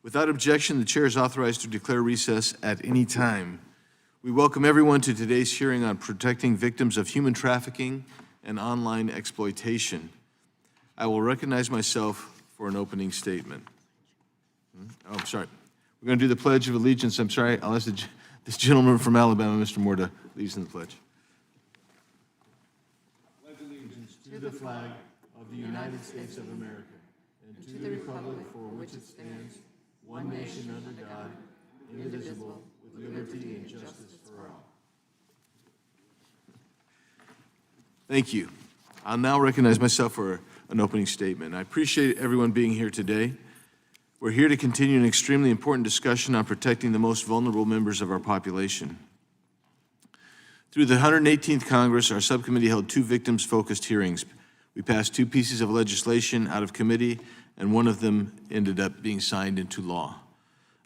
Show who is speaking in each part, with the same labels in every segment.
Speaker 1: Without objection, the chair is authorized to declare recess at any time. We welcome everyone to today's hearing on protecting victims of human trafficking and online exploitation. I will recognize myself for an opening statement. Oh, I'm sorry. We're going to do the Pledge of Allegiance. I'm sorry. I'll ask this gentleman from Alabama, Mr. Moore, to lead us in the pledge. Pledge allegiance to the flag of the United States of America and to the republic for which it stands, one nation under God, indivisible, with liberty and justice for all. Thank you. I'll now recognize myself for an opening statement. I appreciate everyone being here today. We're here to continue an extremely important discussion on protecting the most vulnerable members of our population. Through the 118th Congress, our subcommittee held 2 victims-focused hearings. We passed 2 pieces of legislation out of committee, and one of them ended up being signed into law.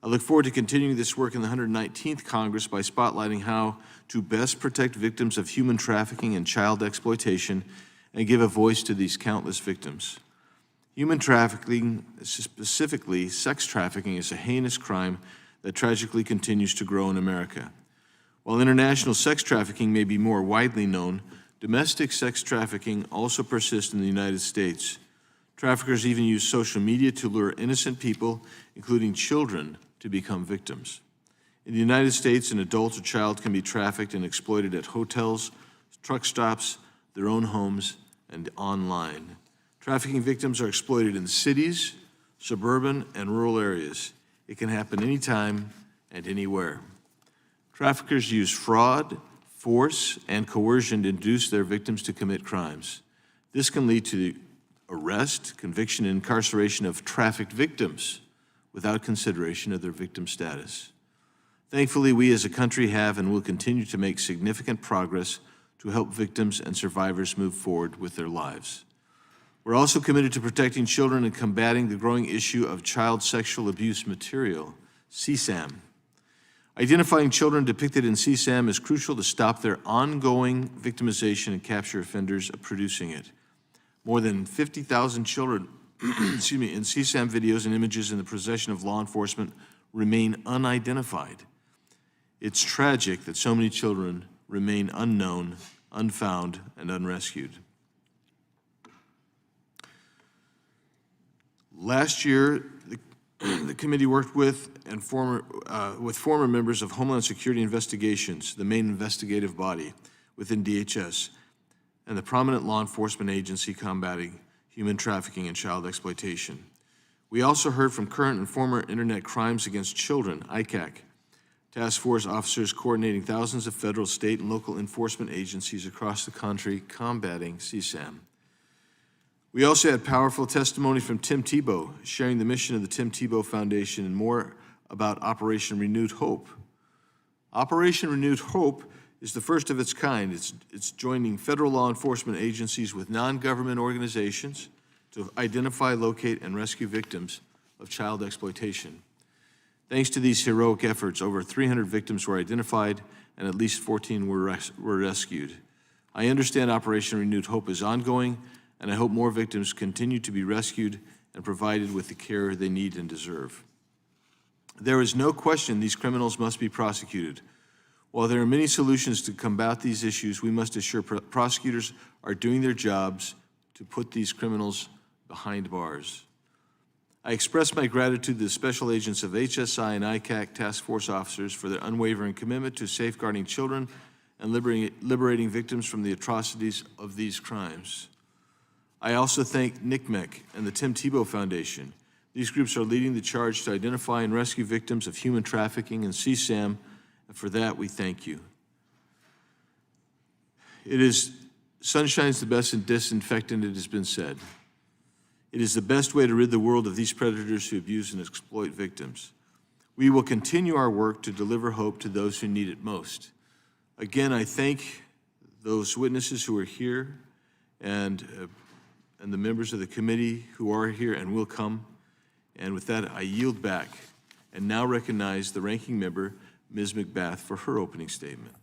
Speaker 1: I look forward to continuing this work in the 119th Congress by spotlighting how to best protect victims of human trafficking and child exploitation and give a voice to these countless victims. Human trafficking, specifically sex trafficking, is a heinous crime that tragically continues to grow in America. While international sex trafficking may be more widely known, domestic sex trafficking also persists in the United States. Traffickers even use social media to lure innocent people, including children, to become victims. In the United States, an adult or child can be trafficked and exploited at hotels, truck stops, their own homes, and online. Trafficking victims are exploited in cities, suburban, and rural areas. It can happen anytime and anywhere. Traffickers use fraud, force, and coercion to induce their victims to commit crimes. This can lead to the arrest, conviction, and incarceration of trafficked victims without consideration of their victim status. Thankfully, we as a country have and will continue to make significant progress to help victims and survivors move forward with their lives. We're also committed to protecting children and combating the growing issue of child sexual abuse material, CSAM. Identifying children depicted in CSAM is crucial to stop their ongoing victimization and capture offenders of producing it. More than 50,000 children in CSAM videos and images in the possession of law enforcement remain unidentified. It's tragic that so many children remain unknown, unfound, and unrescued. Last year, the committee worked with former members of Homeland Security Investigations, the main investigative body within DHS, and the prominent law enforcement agency combating human trafficking and child exploitation. We also heard from current and former Internet Crimes Against Children, ICAC, task force officers coordinating thousands of federal, state, and local enforcement agencies across the country combating CSAM. We also had powerful testimony from Tim Tebow, sharing the mission of the Tim Tebow Foundation and more about Operation Renewed Hope. Operation Renewed Hope is the first of its kind. It's joining federal law enforcement agencies with non-government organizations to identify, locate, and rescue victims of child exploitation. Thanks to these heroic efforts, over 300 victims were identified and at least 14 were rescued. I understand Operation Renewed Hope is ongoing, and I hope more victims continue to be rescued and provided with the care they need and deserve. There is no question these criminals must be prosecuted. While there are many solutions to combat these issues, we must assure prosecutors are doing their jobs to put these criminals behind bars. I express my gratitude to the special agents of HSI and ICAC task force officers for their unwavering commitment to safeguarding children and liberating victims from the atrocities of these crimes. I also thank NCMEC and the Tim Tebow Foundation. These groups are leading the charge to identify and rescue victims of human trafficking and CSAM, and for that we thank you. Sunshine's the best disinfectant, it has been said. It is the best way to rid the world of these predators who abuse and exploit victims. We will continue our work to deliver hope to those who need it most. Again, I thank those witnesses who are here and the members of the committee who are here and will come. And with that, I yield back and now recognize the ranking member, Ms. McBath, for her opening statement.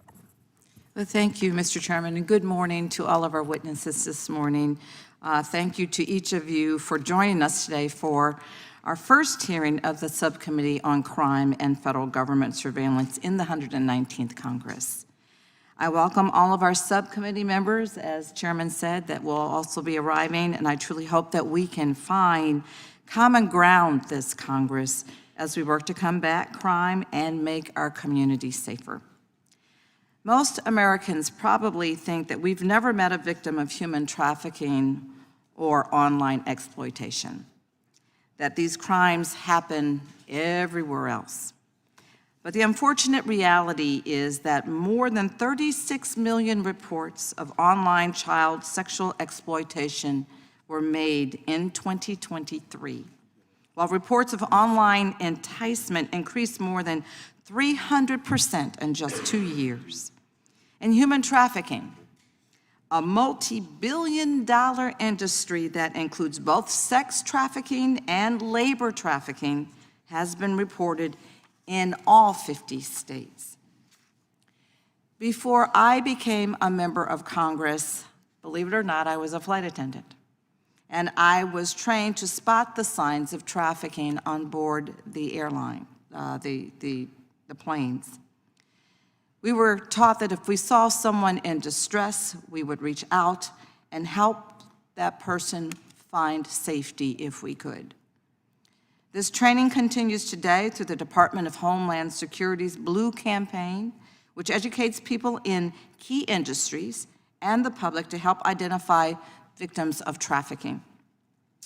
Speaker 2: Well, thank you, Mr. Chairman, and good morning to all of our witnesses this morning. Thank you to each of you for joining us today for our first hearing of the Subcommittee on Crime and Federal Government Surveillance in the 119th Congress. I welcome all of our subcommittee members, as Chairman said, that will also be arriving, and I truly hope that we can find common ground this Congress as we work to combat crime and make our communities safer. Most Americans probably think that we've never met a victim of human trafficking or online exploitation, that these crimes happen everywhere else. But the unfortunate reality is that more than 36 million reports of online child sexual exploitation were made in 2023, while reports of online enticement increased more than 300% in just 2 years. And human trafficking, a multi-billion-dollar industry that includes both sex trafficking and labor trafficking, has been reported in all 50 states. Before I became a member of Congress, believe it or not, I was a flight attendant. And I was trained to spot the signs of trafficking on board the airline, the planes. We were taught that if we saw someone in distress, we would reach out and help that person find safety if we could. This training continues today through the Department of Homeland Security's Blue Campaign, which educates people in key industries and the public to help identify victims of trafficking.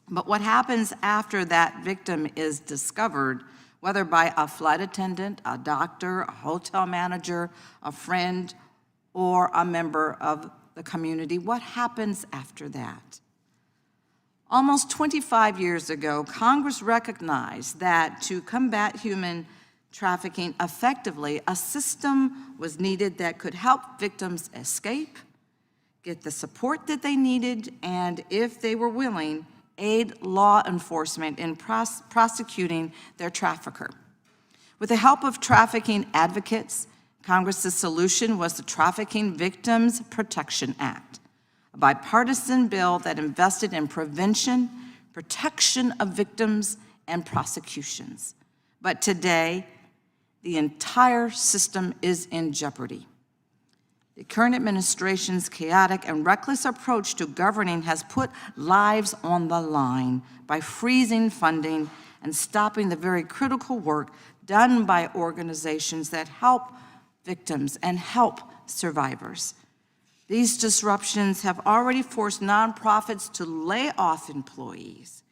Speaker 2: But what happens after that victim is discovered, whether by a flight attendant, a doctor, a hotel manager, a friend, or a member of the community, what happens after that? Almost 25 years ago, Congress recognized that to combat human trafficking effectively, a system was needed that could help victims escape, get the support that they needed, and if they were willing, aid law enforcement in prosecuting their trafficker. With the help of trafficking advocates, Congress's solution was the Trafficking Victims Protection Act, a bipartisan bill that invested in prevention, protection of victims, and prosecutions. But today, the entire system is in jeopardy. The current administration's chaotic and reckless approach to governing has put lives on the line by freezing funding and stopping the very critical work done by organizations that help victims and help survivors. These disruptions have already forced nonprofits to lay off employees.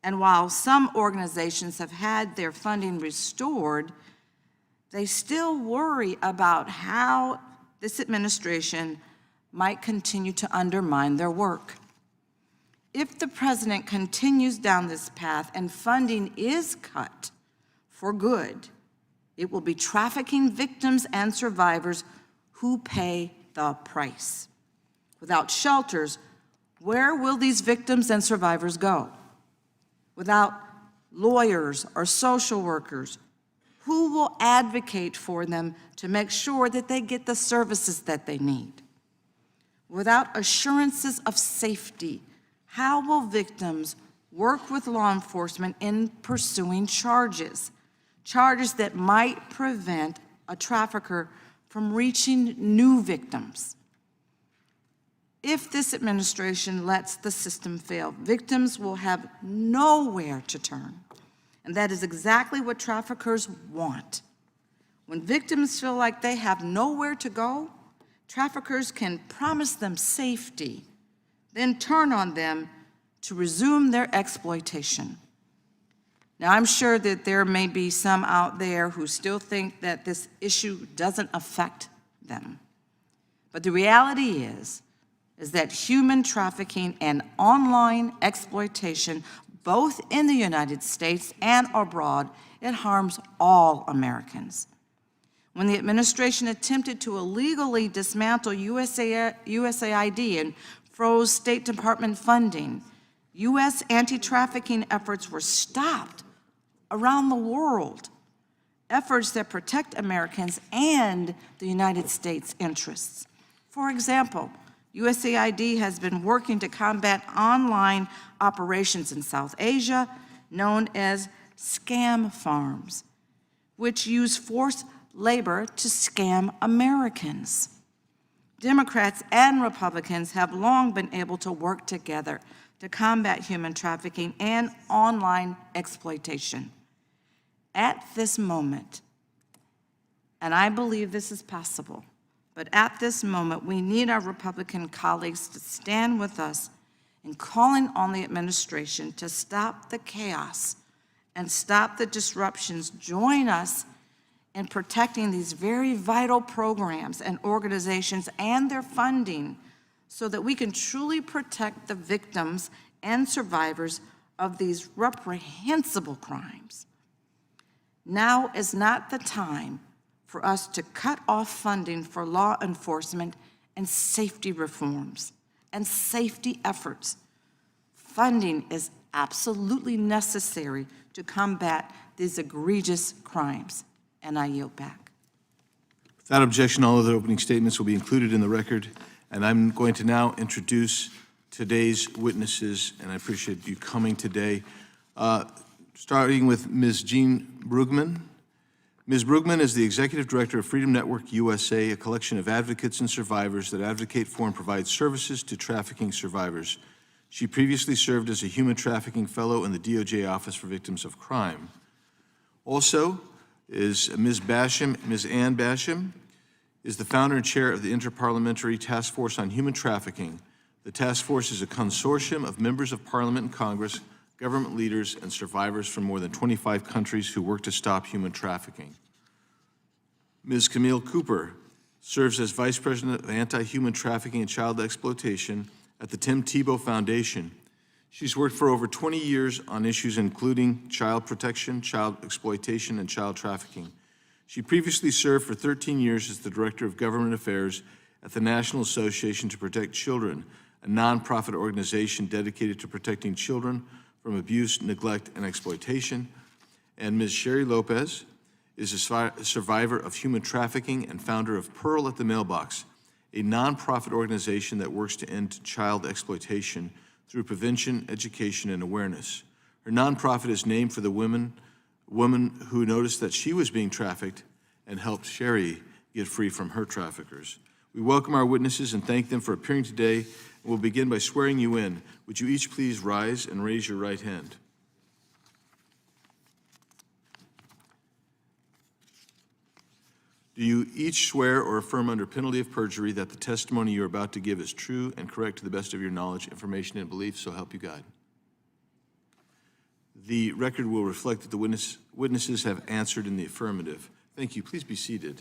Speaker 2: And while some organizations have had their funding restored, they still worry about how this administration might continue to undermine their work. If the president continues down this path and funding is cut for good, it will be trafficking victims and survivors who pay the price. Without shelters, where will these victims and survivors go? Without lawyers or social workers, who will advocate for them to make sure that they get the services that they need? Without assurances of safety, how will victims work with law enforcement in pursuing charges that might prevent a trafficker from reaching new victims? If this administration lets the system fail, victims will have nowhere to turn. And that is exactly what traffickers want. When victims feel like they have nowhere to go, traffickers can promise them safety, then turn on them to resume their exploitation. Now, I'm sure that there may be some out there who still think that this issue doesn't affect them. But the reality is that human trafficking and online exploitation, both in the United States and abroad, it harms all Americans. When the administration attempted to illegally dismantle USAID and froze State Department funding, U.S. anti-trafficking efforts were stopped around the world, efforts that protect Americans and the United States interests. For example, USAID has been working to combat online operations in South Asia, known as scam farms, which use forced labor to scam Americans. Democrats and Republicans have long been able to work together to combat human trafficking and online exploitation. At this moment, and I believe this is possible, but at this moment, we need our Republican colleagues to stand with us in calling on the administration to stop the chaos and stop the disruptions. Join us in protecting these very vital programs and organizations and their funding so that we can truly protect the victims and survivors of these reprehensible crimes. Now is not the time for us to cut off funding for law enforcement and safety reforms and safety efforts. Funding is absolutely necessary to combat these egregious crimes. And I yield back.
Speaker 1: Without objection, all other opening statements will be included in the record. And I'm going to now introduce today's witnesses, and I appreciate you coming today. Starting with Ms. Jean Bruggeman. Ms. Bruggeman is the Executive Director of Freedom Network USA, a collection of advocates and survivors that advocate for and provide services to trafficking survivors. She previously served as a human trafficking fellow in the DOJ Office for Victims of Crime. Also is Ms. Basham. Ms. Ann Basham is the founder and chair of the Interparliamentary Taskforce on Human Trafficking. The task force is a consortium of members of Parliament and Congress, government leaders, and survivors from more than 25 countries who work to stop human trafficking. Ms. Camille Cooper serves as Vice President of Anti-Human Trafficking and Child Exploitation at the Tim Tebow Foundation. She's worked for over 20 years on issues including child protection, child exploitation, and child trafficking. She previously served for 13 years as the Director of Government Affairs at the National Association to Protect Children, a nonprofit organization dedicated to protecting children from abuse, neglect, and exploitation. And Ms. Sheri Lopez is a survivor of human trafficking and founder of Pearl at the Mailbox, a nonprofit organization that works to end child exploitation through prevention, education, and awareness. Her nonprofit is named for the woman who noticed that she was being trafficked and helped Sheri get free from her traffickers. We welcome our witnesses and thank them for appearing today, and we'll begin by swearing you in. Would you each please rise and raise your right hand? Do you each swear or affirm under penalty of perjury that the testimony you're about to give is true and correct to the best of your knowledge, information, and belief, so help you God? The record will reflect that the witnesses have answered in the affirmative. Thank you. Please be seated.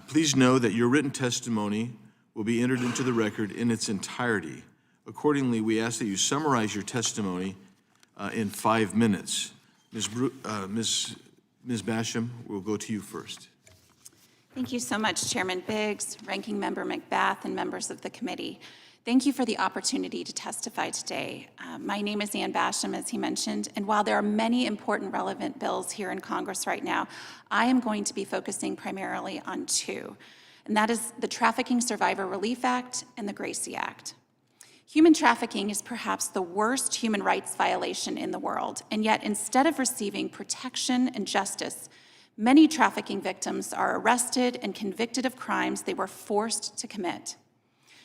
Speaker 1: Please know that your written testimony will be entered into the record in its entirety. Accordingly, we ask that you summarize your testimony in 5 minutes. Ms. Basham, we'll go to you first.
Speaker 3: Thank you so much, Chairman Biggs, Ranking Member McBath, and members of the committee. Thank you for the opportunity to testify today. My name is Ann Basham, as he mentioned, and while there are many important relevant bills here in Congress right now, I am going to be focusing primarily on two, and that is the Trafficking Survivor Relief Act and the Gracie Act. Human trafficking is perhaps the worst human rights violation in the world, and yet instead of receiving protection and justice, many trafficking victims are arrested and convicted of crimes they were forced to commit.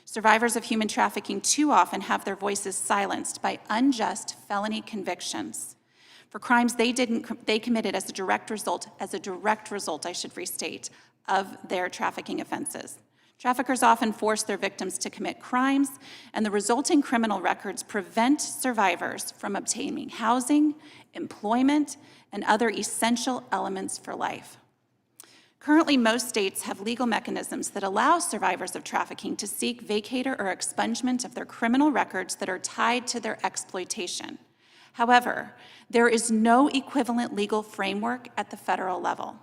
Speaker 3: Survivors of human trafficking too often have their voices silenced by unjust felony convictions for crimes they committed as a direct result, I should restate, of their trafficking offenses. Traffickers often force their victims to commit crimes, and the resulting criminal records prevent survivors from obtaining housing, employment, and other essential elements for life. Currently, most states have legal mechanisms that allow survivors of trafficking to seek vacatur or expungement of their criminal records that are tied to their exploitation. However, there is no equivalent legal framework at the federal level.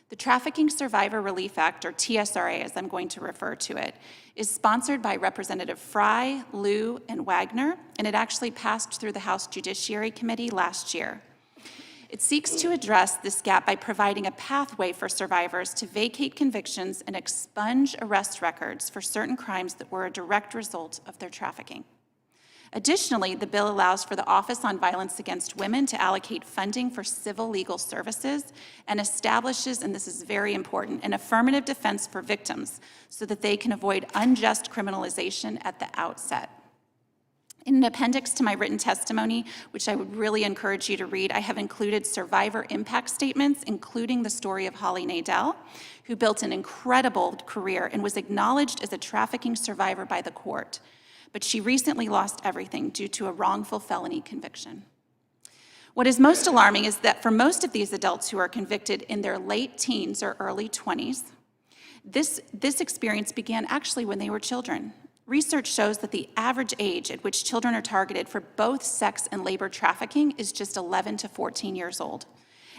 Speaker 3: The Trafficking Survivor Relief Act, or TSRA as I'm going to refer to it, is sponsored by Representative Fry, Liu, and Wagner, and it actually passed through the House Judiciary Committee last year. It seeks to address this gap by providing a pathway for survivors to vacate convictions and expunge arrest records for certain crimes that were a direct result of their trafficking. Additionally, the bill allows for the Office on Violence Against Women to allocate funding for civil legal services and establishes, and this is very important, an affirmative defense for victims so that they can avoid unjust criminalization at the outset. In an appendix to my written testimony, which I would really encourage you to read, I have included survivor impact statements, including the story of Holly Nadell, who built an incredible career and was acknowledged as a trafficking survivor by the court. But she recently lost everything due to a wrongful felony conviction. What is most alarming is that for most of these adults who are convicted in their late teens or early 20s, this experience began actually when they were children. Research shows that the average age at which children are targeted for both sex and labor trafficking is just 11 to 14 years old.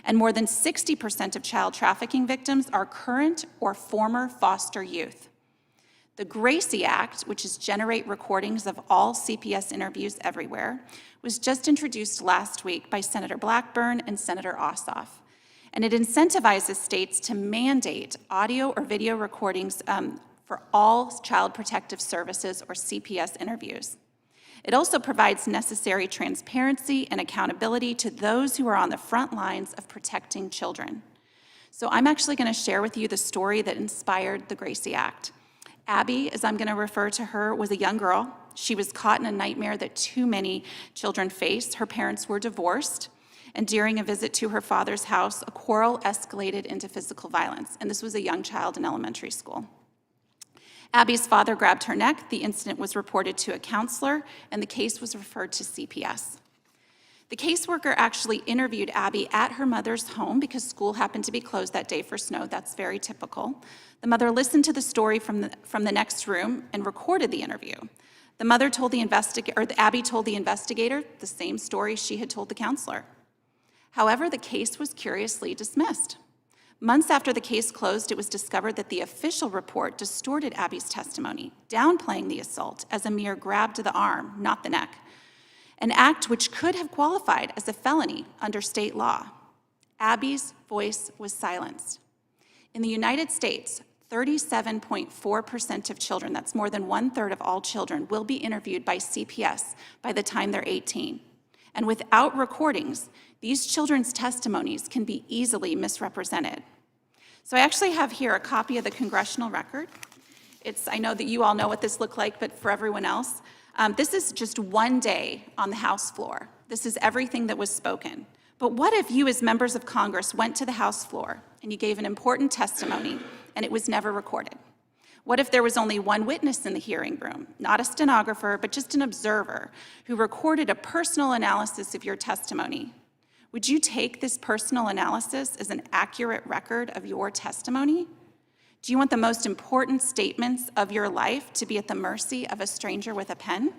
Speaker 3: And more than 60% of child trafficking victims are current or former foster youth. The Gracie Act, which is Generate Recordings of All CPS Interviews Everywhere, was just introduced last week by Senator Blackburn and Senator Ossoff. And it incentivizes states to mandate audio or video recordings for all Child Protective Services or CPS interviews. It also provides necessary transparency and accountability to those who are on the front lines of protecting children. So I'm actually going to share with you the story that inspired the Gracie Act. Abby, as I'm going to refer to her, was a young girl. She was caught in a nightmare that too many children face. Her parents were divorced, and during a visit to her father's house, a quarrel escalated into physical violence, and this was a young child in elementary school. Abby's father grabbed her neck, the incident was reported to a counselor, and the case was referred to CPS. The caseworker actually interviewed Abby at her mother's home because school happened to be closed that day for snow. That's very typical. The mother listened to the story from the next room and recorded the interview. The mother told the investigator, or Abby told the investigator the same story she had told the counselor. However, the case was curiously dismissed. Months after the case closed, it was discovered that the official report distorted Abby's testimony, downplaying the assault as a mere grab to the arm, not the neck, an act which could have qualified as a felony under state law. Abby's voice was silenced. In the United States, 37.4% of children, that's more than 1/3 of all children, will be interviewed by CPS by the time they're 18. And without recordings, these children's testimonies can be easily misrepresented. So I actually have here a copy of the congressional record. I know that you all know what this looked like, but for everyone else, this is just one day on the House floor. This is everything that was spoken. But what if you as members of Congress went to the House floor and you gave an important testimony and it was never recorded? What if there was only one witness in the hearing room, not a stenographer, but just an observer who recorded a personal analysis of your testimony? Would you take this personal analysis as an accurate record of your testimony? Do you want the most important statements of your life to be at the mercy of a stranger with a pen?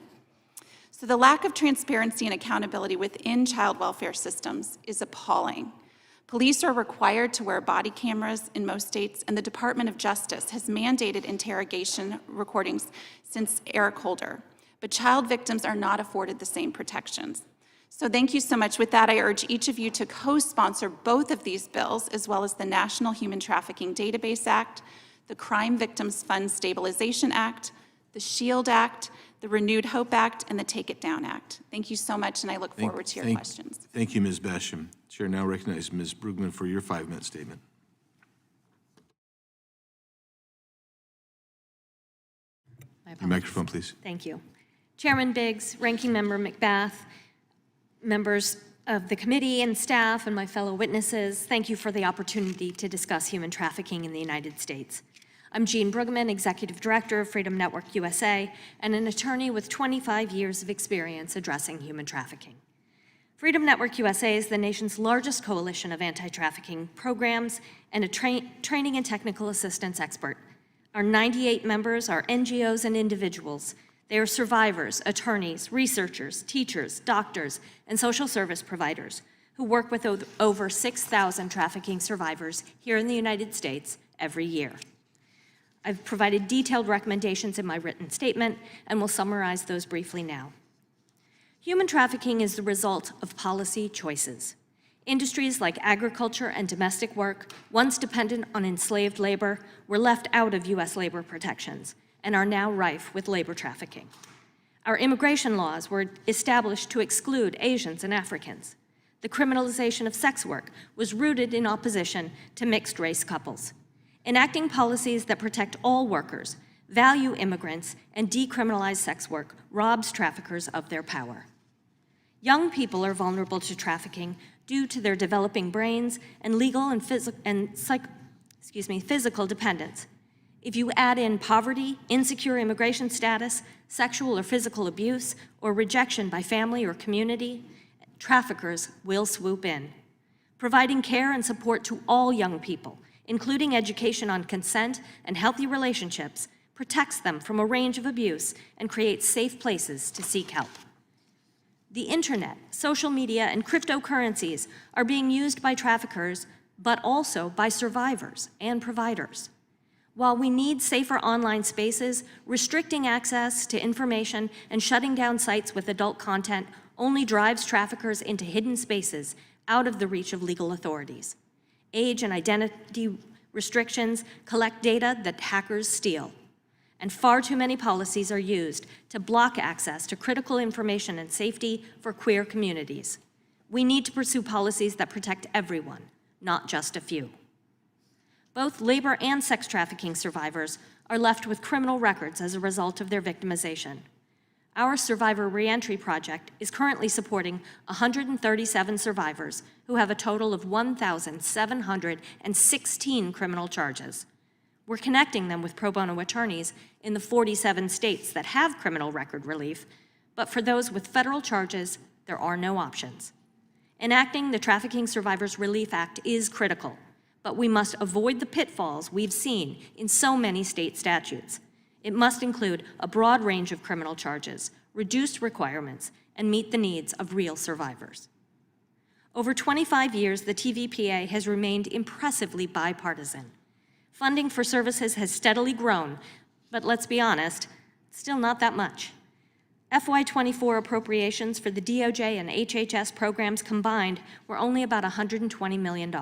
Speaker 3: So the lack of transparency and accountability within child welfare systems is appalling. Police are required to wear body cameras in most states, and the Department of Justice has mandated interrogation recordings since Eric Holder. But child victims are not afforded the same protections. So thank you so much. With that, I urge each of you to co-sponsor both of these bills, as well as the National Human Trafficking Database Act, the Crime Victims Fund Stabilization Act, the SHIELD Act, the Renewed Hope Act, and the Take It Down Act. Thank you so much, and I look forward to your questions.
Speaker 1: Thank you, Ms. Basham. Chair now recognizes Ms. Bruggeman for your 5-minute statement. Your microphone, please.
Speaker 4: Thank you. Chairman Biggs, Ranking Member McBath, members of the committee and staff, and my fellow witnesses, thank you for the opportunity to discuss human trafficking in the United States. I'm Jean Bruggeman, Executive Director of Freedom Network USA, and an attorney with 25 years of experience addressing human trafficking. Freedom Network USA is the nation's largest coalition of anti-trafficking programs and a training and technical assistance expert. Our 98 members are NGOs and individuals. They are survivors, attorneys, researchers, teachers, doctors, and social service providers who work with over 6,000 trafficking survivors here in the United States every year. I've provided detailed recommendations in my written statement and will summarize those briefly now. Human trafficking is the result of policy choices. Industries like agriculture and domestic work, once dependent on enslaved labor, were left out of U.S. labor protections and are now rife with labor trafficking. Our immigration laws were established to exclude Asians and Africans. The criminalization of sex work was rooted in opposition to mixed-race couples. Enacting policies that protect all workers, value immigrants, and decriminalize sex work robs traffickers of their power. Young people are vulnerable to trafficking due to their developing brains and legal and physical dependence. If you add in poverty, insecure immigration status, sexual or physical abuse, or rejection by family or community, traffickers will swoop in. Providing care and support to all young people, including education on consent and healthy relationships, protects them from a range of abuse and creates safe places to seek help. The internet, social media, and cryptocurrencies are being used by traffickers, but also by survivors and providers. While we need safer online spaces, restricting access to information and shutting down sites with adult content only drives traffickers into hidden spaces out of the reach of legal authorities. Age and identity restrictions collect data that hackers steal. And far too many policies are used to block access to critical information and safety for queer communities. We need to pursue policies that protect everyone, not just a few. Both labor and sex trafficking survivors are left with criminal records as a result of their victimization. Our Survivor Reentry Project is currently supporting 137 survivors who have a total of 1,716 criminal charges. We're connecting them with pro bono attorneys in the 47 states that have criminal record relief, but for those with federal charges, there are no options. Enacting the Trafficking Survivors Relief Act is critical, but we must avoid the pitfalls we've seen in so many state statutes. It must include a broad range of criminal charges, reduced requirements, and meet the needs of real survivors. Over 25 years, the TVPA has remained impressively bipartisan. Funding for services has steadily grown, but let's be honest, still not that much. FY24 appropriations for the DOJ and HHS programs combined were only about $120 million.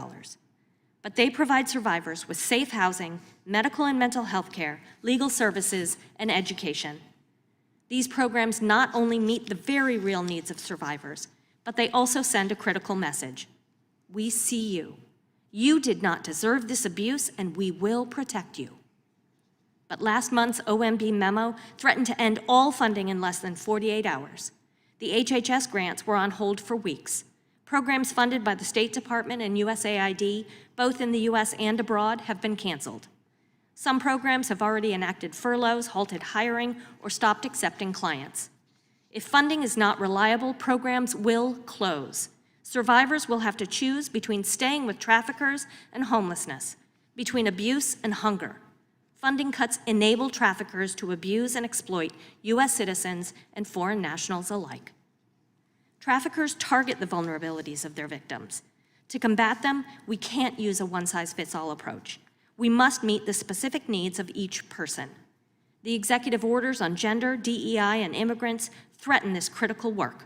Speaker 4: But they provide survivors with safe housing, medical and mental health care, legal services, and education. These programs not only meet the very real needs of survivors, but they also send a critical message. We see you. You did not deserve this abuse, and we will protect you. But last month's OMB memo threatened to end all funding in less than 48 hours. The HHS grants were on hold for weeks. Programs funded by the State Department and USAID, both in the US and abroad, have been canceled. Some programs have already enacted furloughs, halted hiring, or stopped accepting clients. If funding is not reliable, programs will close. Survivors will have to choose between staying with traffickers and homelessness, between abuse and hunger. Funding cuts enable traffickers to abuse and exploit US citizens and foreign nationals alike. Traffickers target the vulnerabilities of their victims. To combat them, we can't use a one-size-fits-all approach. We must meet the specific needs of each person. The executive orders on gender, DEI, and immigrants threaten this critical work.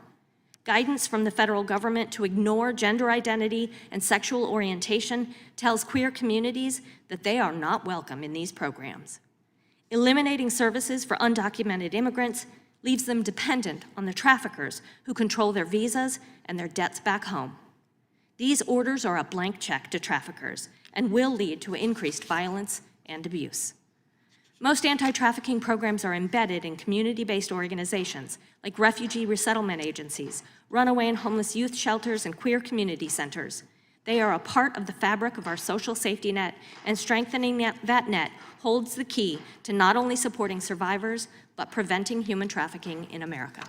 Speaker 4: Guidance from the federal government to ignore gender identity and sexual orientation tells queer communities that they are not welcome in these programs. Eliminating services for undocumented immigrants leaves them dependent on the traffickers who control their visas and their debts back home. These orders are a blank check to traffickers and will lead to increased violence and abuse. Most anti-trafficking programs are embedded in community-based organizations like refugee resettlement agencies, runaway and homeless youth shelters, and queer community centers. They are a part of the fabric of our social safety net, and strengthening that net holds the key to not only supporting survivors, but preventing human trafficking in America.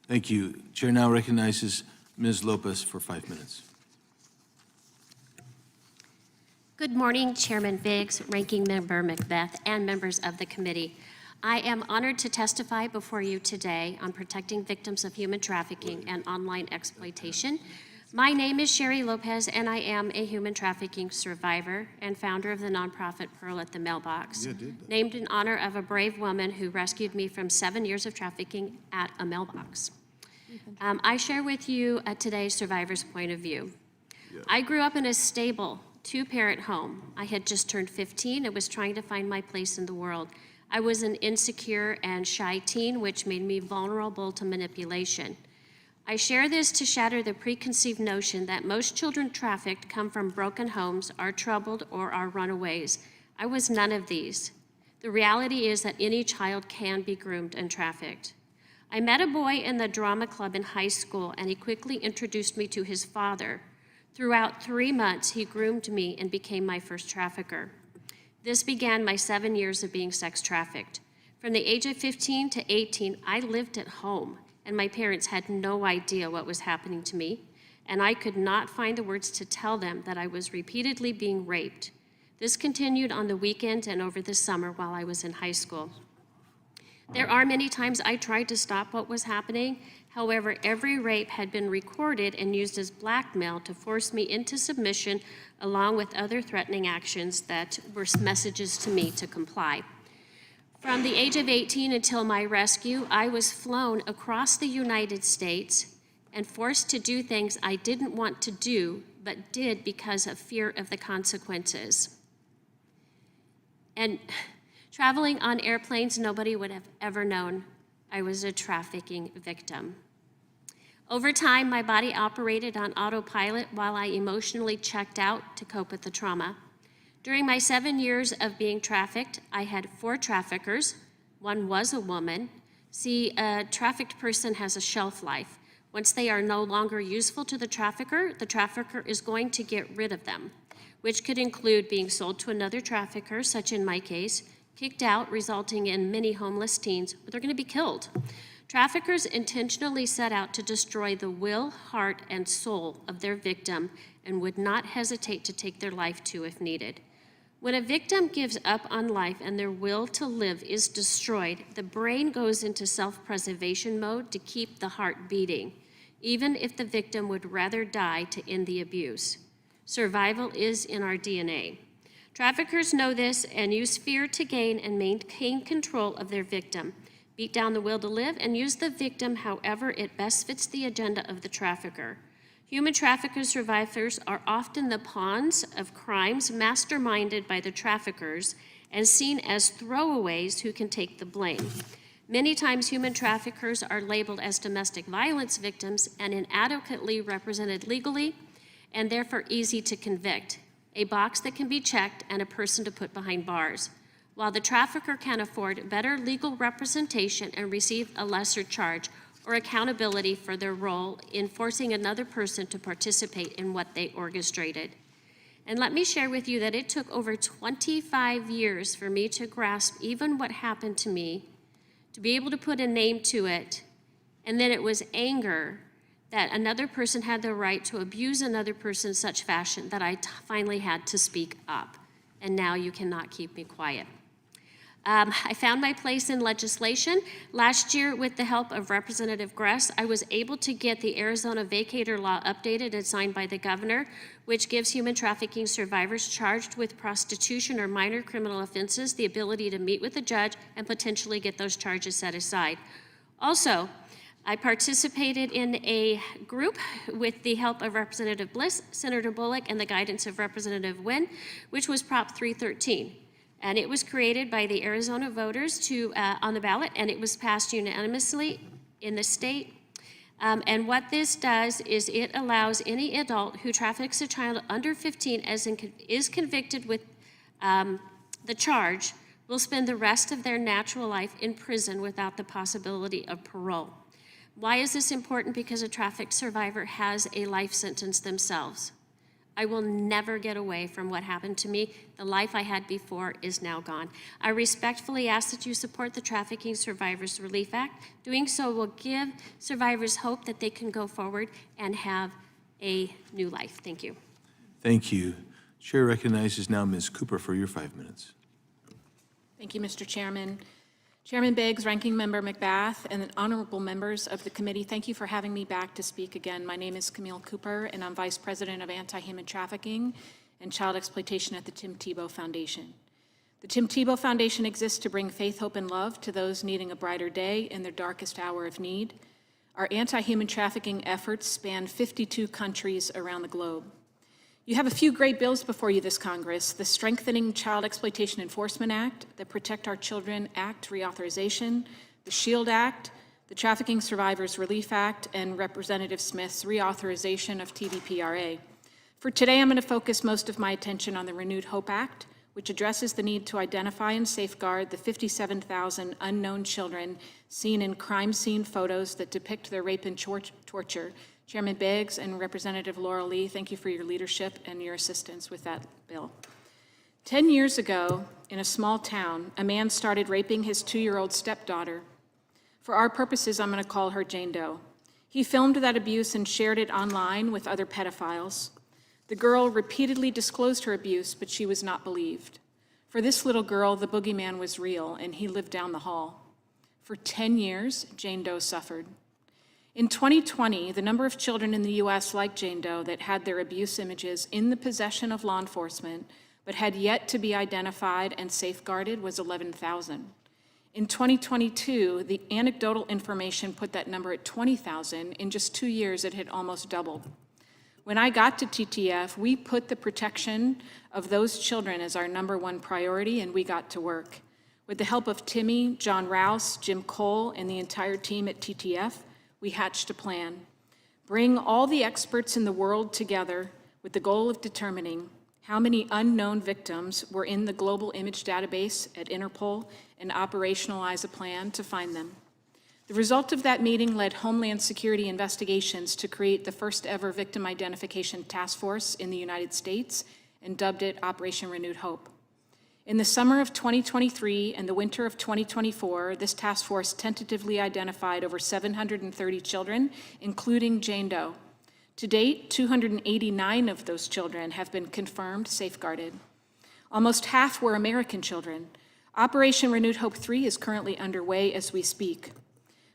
Speaker 1: Thank you. Chair now recognizes Ms. Lopez for 5 minutes.
Speaker 5: Good morning, Chairman Biggs, Ranking Member Macbeth, and members of the committee. I am honored to testify before you today on protecting victims of human trafficking and online exploitation. My name is Sheri Lopez, and I am a human trafficking survivor and founder of the nonprofit Pearl at the Mailbox, named in honor of a brave woman who rescued me from 7 years of trafficking at a mailbox. I share with you today's survivor's point of view. I grew up in a stable, two-parent home. I had just turned 15 and was trying to find my place in the world. I was an insecure and shy teen, which made me vulnerable to manipulation. I share this to shatter the preconceived notion that most children trafficked come from broken homes, are troubled, or are runaways. I was none of these. The reality is that any child can be groomed and trafficked. I met a boy in the drama club in high school, and he quickly introduced me to his father. Throughout 3 months, he groomed me and became my first trafficker. This began my 7 years of being sex trafficked. From the age of 15 to 18, I lived at home, and my parents had no idea what was happening to me, and I could not find the words to tell them that I was repeatedly being raped. This continued on the weekend and over the summer while I was in high school. There are many times I tried to stop what was happening. However, every rape had been recorded and used as blackmail to force me into submission, along with other threatening actions that were messages to me to comply. From the age of 18 until my rescue, I was flown across the United States and forced to do things I didn't want to do, but did because of fear of the consequences. And traveling on airplanes, nobody would have ever known I was a trafficking victim. Over time, my body operated on autopilot while I emotionally checked out to cope with the trauma. During my 7 years of being trafficked, I had 4 traffickers. One was a woman. See, a trafficked person has a shelf life. Once they are no longer useful to the trafficker is going to get rid of them, which could include being sold to another trafficker, such in my case, kicked out, resulting in many homeless teens, or they're going to be killed. Traffickers intentionally set out to destroy the will, heart, and soul of their victim and would not hesitate to take their life too if needed. When a victim gives up on life and their will to live is destroyed, the brain goes into self-preservation mode to keep the heart beating, even if the victim would rather die to end the abuse. Survival is in our DNA. Traffickers know this and use fear to gain and maintain control of their victim, beat down the will to live, and use the victim however it best fits the agenda of the trafficker. Human trafficker survivors are often the pawns of crimes masterminded by the traffickers and seen as throwaways who can take the blame. Many times, human traffickers are labeled as domestic violence victims and inadequately represented legally, and therefore easy to convict, a box that can be checked and a person to put behind bars, while the trafficker can afford better legal representation and receive a lesser charge or accountability for their role in forcing another person to participate in what they orchestrated. And let me share with you that it took over 25 years for me to grasp even what happened to me, to be able to put a name to it, and then it was anger that another person had the right to abuse another person in such fashion that I finally had to speak up. And now you cannot keep me quiet. I found my place in legislation. Last year, with the help of Representative Gress, I was able to get the Arizona vacator law updated and signed by the governor, which gives human trafficking survivors charged with prostitution or minor criminal offenses the ability to meet with a judge and potentially get those charges set aside. Also, I participated in a group with the help of Representative Bliss, Senator Bullock, and the guidance of Representative Wynn, which was Prop 313. And it was created by the Arizona voters on the ballot, and it was passed unanimously in the state. And what this does is it allows any adult who traffics a child under 15 is convicted with the charge will spend the rest of their natural life in prison without the possibility of parole. Why is this important? Because a trafficked survivor has a life sentence themselves. I will never get away from what happened to me. The life I had before is now gone. I respectfully ask that you support the Trafficking Survivors Relief Act. Doing so will give survivors hope that they can go forward and have a new life. Thank you.
Speaker 1: Thank you. Chair recognizes now Ms. Cooper for your 5 minutes.
Speaker 6: Thank you, Mr. Chairman. Chairman Biggs, Ranking Member McBath, and honorable members of the committee, thank you for having me back to speak again. My name is Camille Cooper, and I'm Vice President of Anti-Human Trafficking and Child Exploitation at the Tim Tebow Foundation. The Tim Tebow Foundation exists to bring faith, hope, and love to those needing a brighter day in their darkest hour of need. Our anti-human trafficking efforts span 52 countries around the globe. You have a few great bills before you this Congress: the Strengthening Child Exploitation Enforcement Act, the Protect Our Children Act reauthorization, the SHIELD Act, the Trafficking Survivors Relief Act, and Representative Smith's reauthorization of TVPRA. For today, I'm going to focus most of my attention on the Renewed Hope Act, which addresses the need to identify and safeguard the 57,000 unknown children seen in crime scene photos that depict their rape and torture. Chairman Biggs and Representative Laura Lee, thank you for your leadership and your assistance with that bill. 10 years ago, in a small town, a man started raping his 2-year-old stepdaughter. For our purposes, I'm going to call her Jane Doe. He filmed that abuse and shared it online with other pedophiles. The girl repeatedly disclosed her abuse, but she was not believed. For this little girl, the boogeyman was real, and he lived down the hall. For 10 years, Jane Doe suffered. In 2020, the number of children in the U.S. like Jane Doe that had their abuse images in the possession of law enforcement but had yet to be identified and safeguarded was 11,000. In 2022, the anecdotal information put that number at 20,000. In just 2 years, it had almost doubled. When I got to TTF, we put the protection of those children as our #1 priority, and we got to work. With the help of Timmy, John Rouse, Jim Cole, and the entire team at TTF, we hatched a plan. Bring all the experts in the world together with the goal of determining how many unknown victims were in the global image database at Interpol and operationalize a plan to find them. The result of that meeting led Homeland Security investigations to create the first ever victim identification task force in the United States and dubbed it Operation Renewed Hope. In the summer of 2023 and the winter of 2024, this task force tentatively identified over 730 children, including Jane Doe. To date, 289 of those children have been confirmed safeguarded. Almost half were American children. Operation Renewed Hope 3 is currently underway as we speak.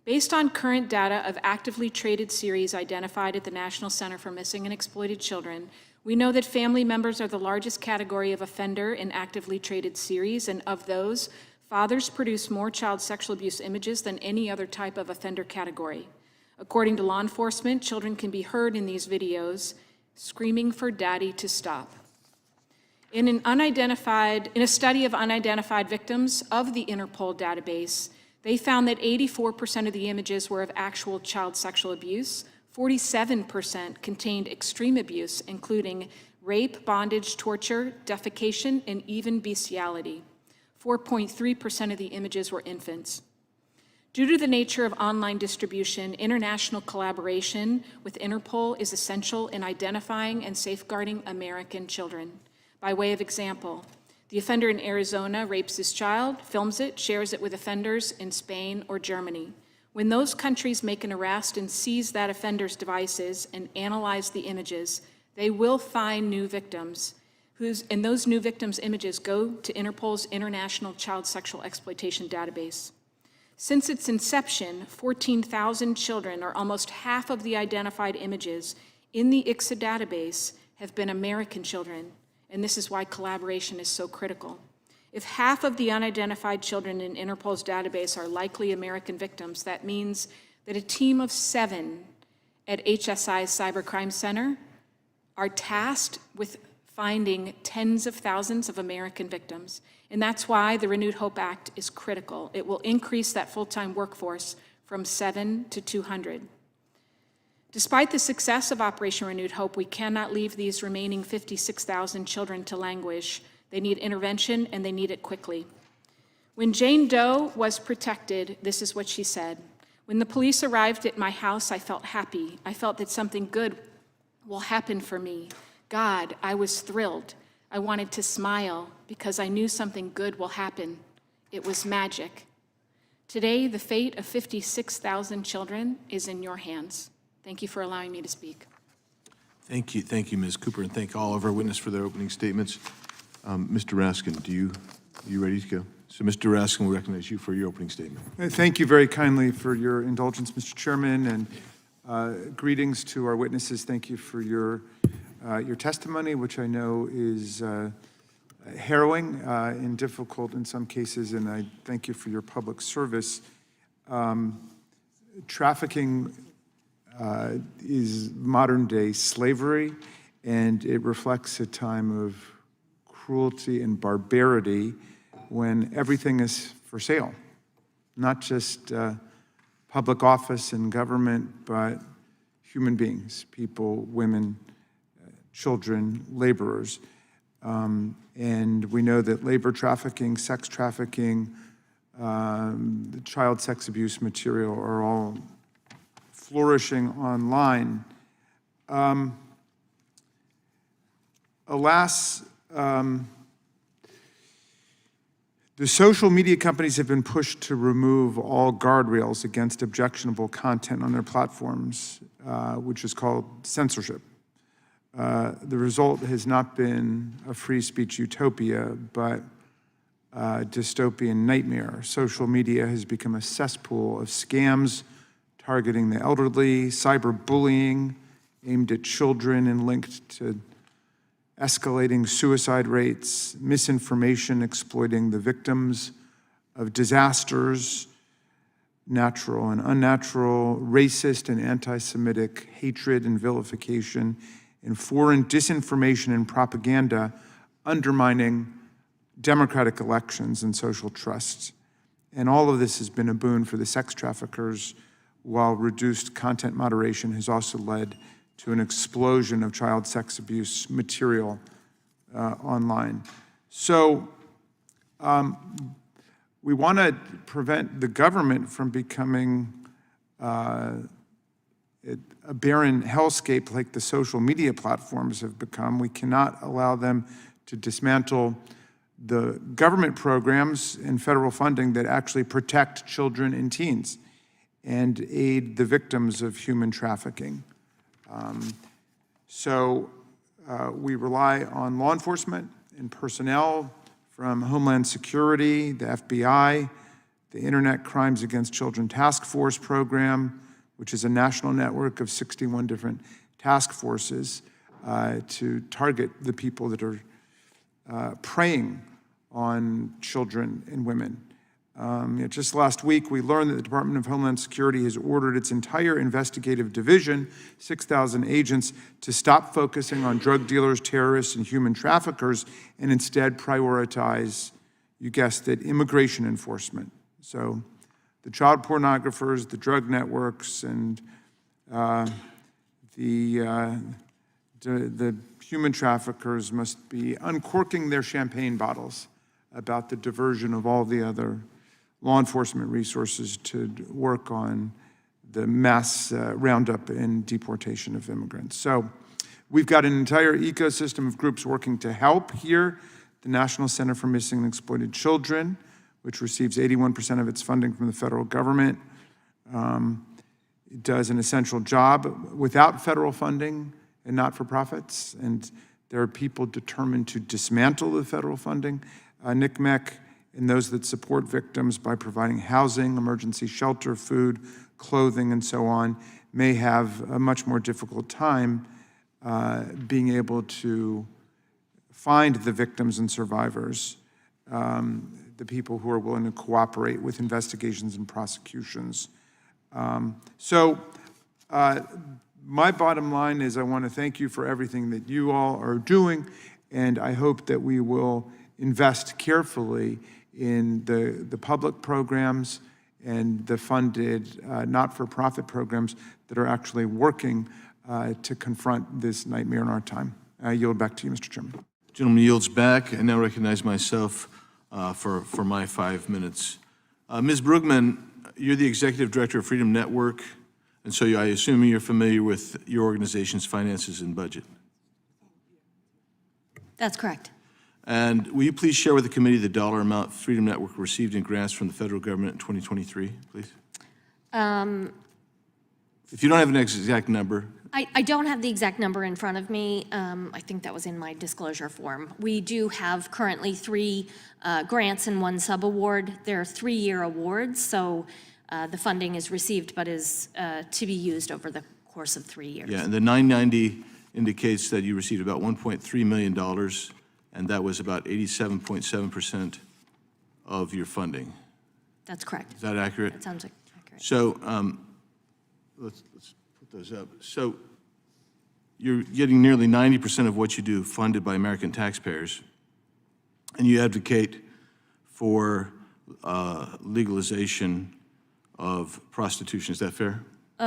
Speaker 6: Based on current data of actively traded series identified at the National Center for Missing and Exploited Children, we know that family members are the largest category of offender in actively traded series, and of those, fathers produce more child sexual abuse images than any other type of offender category. According to law enforcement, children can be heard in these videos screaming for daddy to stop. In a study of unidentified victims of the Interpol database, they found that 84% of the images were of actual child sexual abuse, 47% contained extreme abuse, including rape, bondage, torture, defecation, and even bestiality. 4.3% of the images were infants. Due to the nature of online distribution, international collaboration with Interpol is essential in identifying and safeguarding American children. By way of example, the offender in Arizona rapes his child, films it, shares it with offenders in Spain or Germany. When those countries make an arrest and seize that offender's devices and analyze the images, they will find new victims, and those new victims' images go to Interpol's International Child Sexual Exploitation Database. Since its inception, 14,000 children, or almost half of the identified images in the ICSA database, have been American children, and this is why collaboration is so critical. If half of the unidentified children in Interpol's database are likely American victims, that means that a team of 7 at HSI's Cybercrime Center are tasked with finding tens of thousands of American victims. And that's why the Renewed Hope Act is critical. It will increase that full-time workforce from 7 to 200. Despite the success of Operation Renewed Hope, we cannot leave these remaining 56,000 children to languish. They need intervention, and they need it quickly. When Jane Doe was protected, this is what she said. When the police arrived at my house, I felt happy. I felt that something good will happen for me. God, I was thrilled. I wanted to smile because I knew something good will happen. It was magic. Today, the fate of 56,000 children is in your hands. Thank you for allowing me to speak.
Speaker 1: Thank you, Ms. Cooper, and thank all of our witnesses for their opening statements. Mr. Raskin, are you ready to go? So Mr. Raskin will recognize you for your opening statement.
Speaker 7: Thank you very kindly for your indulgence, Mr. Chairman, and greetings to our witnesses. Thank you for your testimony, which I know is harrowing and difficult in some cases, and I thank you for your public service. Trafficking is modern-day slavery, and it reflects a time of cruelty and barbarity when everything is for sale, not just public office and government, but human beings, people, women, children, laborers. And we know that labor trafficking, sex trafficking, child sex abuse material are all flourishing online. Alas, the social media companies have been pushed to remove all guardrails against objectionable content on their platforms, which is called censorship. The result has not been a free speech utopia, but a dystopian nightmare. Social media has become a cesspool of scams targeting the elderly, cyberbullying aimed at children and linked to escalating suicide rates, misinformation exploiting the victims of disasters, natural and unnatural, racist and anti-Semitic hatred and vilification, and foreign disinformation and propaganda undermining democratic elections and social trust. And all of this has been a boon for the sex traffickers, while reduced content moderation has also led to an explosion of child sex abuse material online. So we want to prevent the government from becoming a barren hellscape like the social media platforms have become. We cannot allow them to dismantle the government programs and federal funding that actually protect children and teens and aid the victims of human trafficking. We rely on law enforcement and personnel from Homeland Security, the FBI, the Internet Crimes Against Children Taskforce program, which is a national network of 61 different task forces to target the people that are preying on children and women. Just last week, we learned that the Department of Homeland Security has ordered its entire investigative division, 6,000 agents, to stop focusing on drug dealers, terrorists, and human traffickers, and instead prioritize, you guessed it, immigration enforcement. So the child pornographers, the drug networks, and the human traffickers must be uncorking their champagne bottles about the diversion of all the other law enforcement resources to work on the mass roundup and deportation of immigrants. So we've got an entire ecosystem of groups working to help here. The National Center for Missing and Exploited Children, which receives 81% of its funding from the federal government, it does an essential job without federal funding and not-for-profits, and there are people determined to dismantle the federal funding. NCMEC and those that support victims by providing housing, emergency shelter, food, clothing, and so on, may have a much more difficult time being able to find the victims and survivors, the people who are willing to cooperate with investigations and prosecutions. My bottom line is I want to thank you for everything that you all are doing, and I hope that we will invest carefully in the public programs and the funded not-for-profit programs that are actually working to confront this nightmare in our time. I yield back to you, Mr. Chairman.
Speaker 1: Gentleman yields back. I now recognize myself for my 5 minutes. Ms. Bruggeman, you're the Executive Director of Freedom Network, and so I assume you're familiar with your organization's finances and budget.
Speaker 4: That's correct.
Speaker 1: And will you please share with the committee the dollar amount Freedom Network received in grants from the federal government in 2023, please? If you don't have an exact number.
Speaker 4: I don't have the exact number in front of me. I think that was in my disclosure form. We do have currently 3 grants and 1 sub-award. They're 3-year awards, so the funding is received but is to be used over the course of 3 years.
Speaker 1: Yeah, and the 990 indicates that you received about $1.3 million, and that was about 87.7% of your funding.
Speaker 4: That's correct.
Speaker 1: Is that accurate?
Speaker 4: That sounds like accurate.
Speaker 1: So let's put those up. So you're getting nearly 90% of what you do funded by American taxpayers, and you advocate for legalization of prostitution. Is that fair?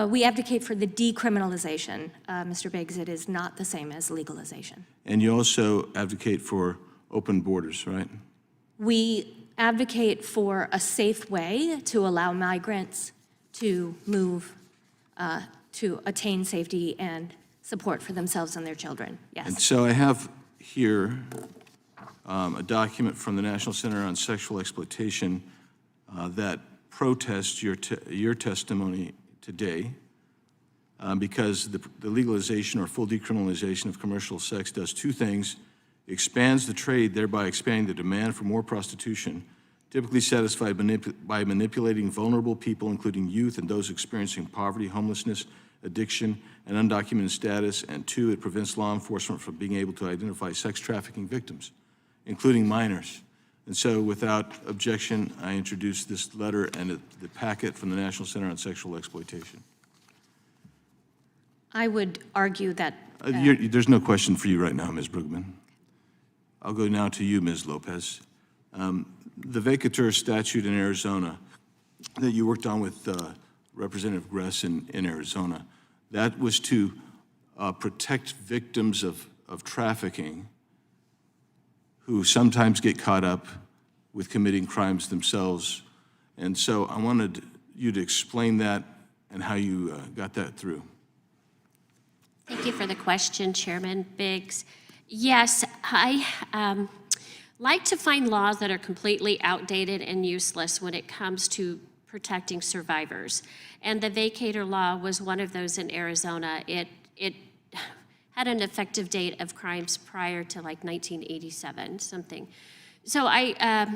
Speaker 4: We advocate for the decriminalization, Mr. Biggs. It is not the same as legalization.
Speaker 1: And you also advocate for open borders, right?
Speaker 4: We advocate for a safe way to allow migrants to move, to attain safety and support for themselves and their children.
Speaker 1: And
Speaker 4: Yes.
Speaker 1: so I have here a document from the National Center on Sexual Exploitation that protests your testimony today because the legalization or full decriminalization of commercial sex does two things: expands the trade, thereby expanding the demand for more prostitution, typically satisfied by manipulating vulnerable people, including youth and those experiencing poverty, homelessness, addiction, and undocumented status. And two, it prevents law enforcement from being able to identify sex trafficking victims, including minors. And so without objection, I introduce this letter and the packet from the National Center on Sexual Exploitation.
Speaker 4: I would argue that
Speaker 1: There's no question for you right now, Ms. Bruggeman. I'll go now to you, Ms. Lopez. The vacatur statute in Arizona that you worked on with Representative Gress in Arizona, that was to protect victims of trafficking who sometimes get caught up with committing crimes themselves. And so I wanted you to explain that and how you got that through.
Speaker 5: Thank you for the question, Chairman Biggs. Yes, I like to find laws that are completely outdated and useless when it comes to protecting survivors. And the vacatur law was one of those in Arizona. It had an effective date of crimes prior to like 1987, something. So I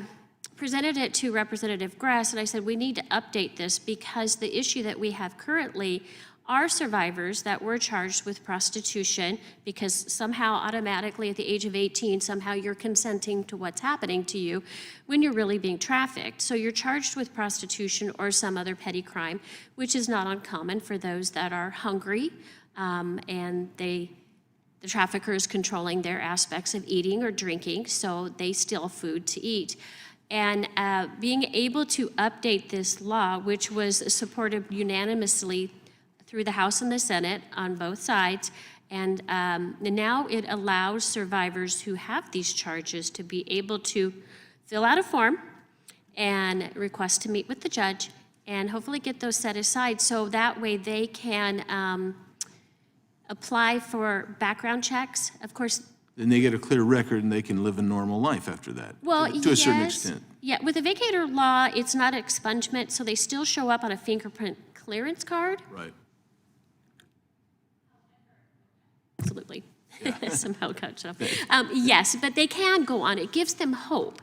Speaker 5: presented it to Representative Gress, and I said, we need to update this because the issue that we have currently are survivors that were charged with prostitution because somehow automatically at the age of 18, somehow you're consenting to what's happening to you when you're really being trafficked. So you're charged with prostitution or some other petty crime, which is not uncommon for those that are hungry and the trafficker is controlling their aspects of eating or drinking, so they steal food to eat. And being able to update this law, which was supported unanimously through the House and the Senate on both sides, and now it allows survivors who have these charges to be able to fill out a form and request to meet with the judge and hopefully get those set aside so that way they can apply for background checks. Of course,
Speaker 1: Then they get a clear record and they can live a normal life after that.
Speaker 5: well,
Speaker 1: to a certain
Speaker 5: yes.
Speaker 1: extent.
Speaker 5: Yeah, with the vacatur law, it's not expungement, so they still show up on a fingerprint clearance card.
Speaker 1: Right.
Speaker 5: Absolutely. Somehow catch up. Yes, but they can go on. It gives them hope.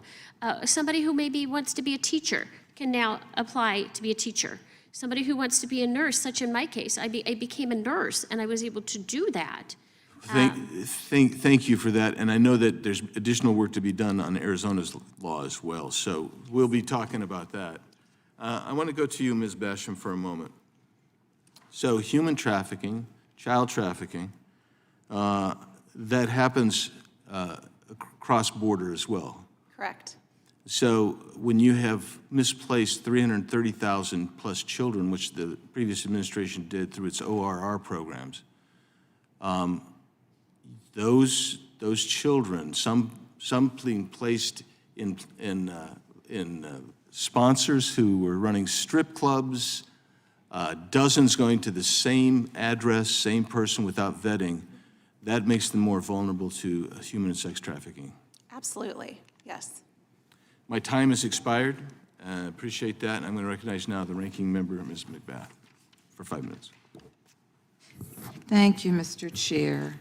Speaker 5: Somebody who maybe wants to be a teacher can now apply to be a teacher. Somebody who wants to be a nurse, such in my case, I became a nurse and I was able to do that.
Speaker 1: Thank you for that, and I know that there's additional work to be done on Arizona's law as well, so we'll be talking about that. I want to go to you, Ms. Basham, for a moment. So human trafficking, child trafficking, that happens cross-border as well.
Speaker 3: Correct.
Speaker 1: So when you have misplaced 330,000 plus children, which the previous administration did through its ORR programs, those children, some being placed in sponsors who were running strip clubs, dozens going to the same address, same person without vetting, that makes them more vulnerable to human and sex trafficking.
Speaker 3: Absolutely, yes.
Speaker 1: My time has expired. Appreciate that. And I'm going to recognize now the ranking member, Ms. McBath, for 5 minutes.
Speaker 2: Thank you, Mr. Chair.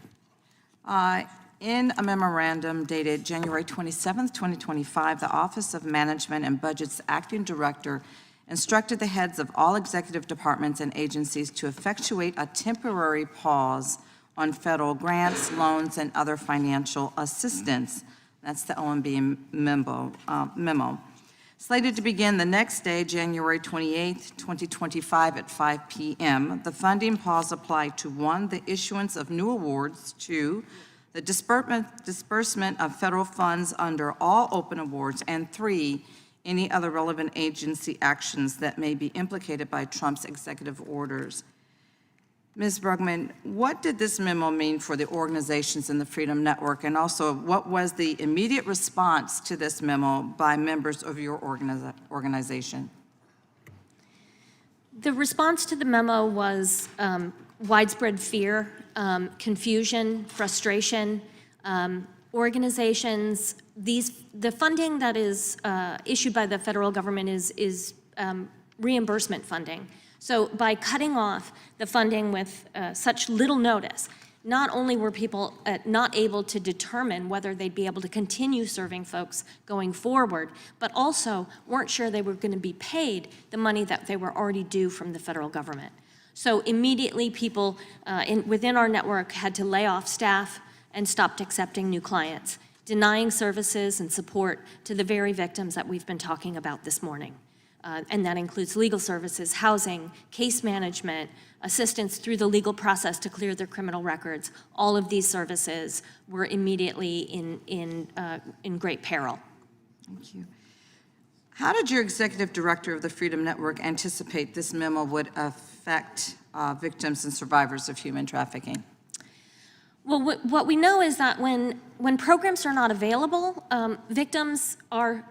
Speaker 2: In a memorandum dated January 27th, 2025, the Office of Management and Budget's acting director instructed the heads of all executive departments and agencies to effectuate a temporary pause on federal grants, loans, and other financial assistance. That's the OMB memo. Slated to begin the next day, January 28, 2025 at 5 p.m., the funding pause apply to 1, the issuance of new awards, 2, the disbursement of federal funds under all open awards, and 3, any other relevant agency actions that may be implicated by Trump's executive orders. Ms. Bruggeman, what did this memo mean for the organizations in the Freedom Network, and also what was the immediate response to this memo by members of your organization?
Speaker 4: The response to the memo was widespread fear, confusion, frustration. Organizations, the funding that is issued by the federal government is reimbursement funding. So by cutting off the funding with such little notice, not only were people not able to determine whether they'd be able to continue serving folks going forward, but also weren't sure they were going to be paid the money that they were already due from the federal government. So immediately people within our network had to lay off staff and stopped accepting new clients, denying services and support to the very victims that we've been talking about this morning. And that includes legal services, housing, case management, assistance through the legal process to clear their criminal records. All of these services were immediately in great peril.
Speaker 2: Thank you. How did your executive director of the Freedom Network anticipate this memo would affect victims and survivors of human trafficking?
Speaker 4: Well, what we know is that when programs are not available, victims are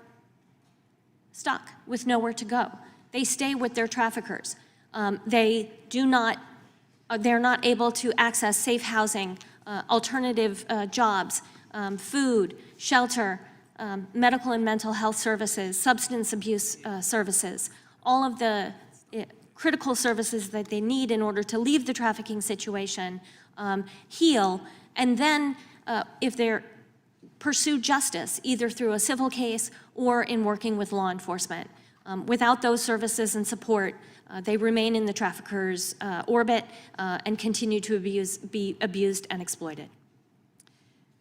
Speaker 4: stuck with nowhere to go. They stay with their traffickers. They're not able to access safe housing, alternative jobs, food, shelter, medical and mental health services, substance abuse services, all of the critical services that they need in order to leave the trafficking situation, heal, and then if they're pursue justice, either through a civil case or in working with law enforcement. Without those services and support, they remain in the traffickers' orbit and continue to be abused and exploited.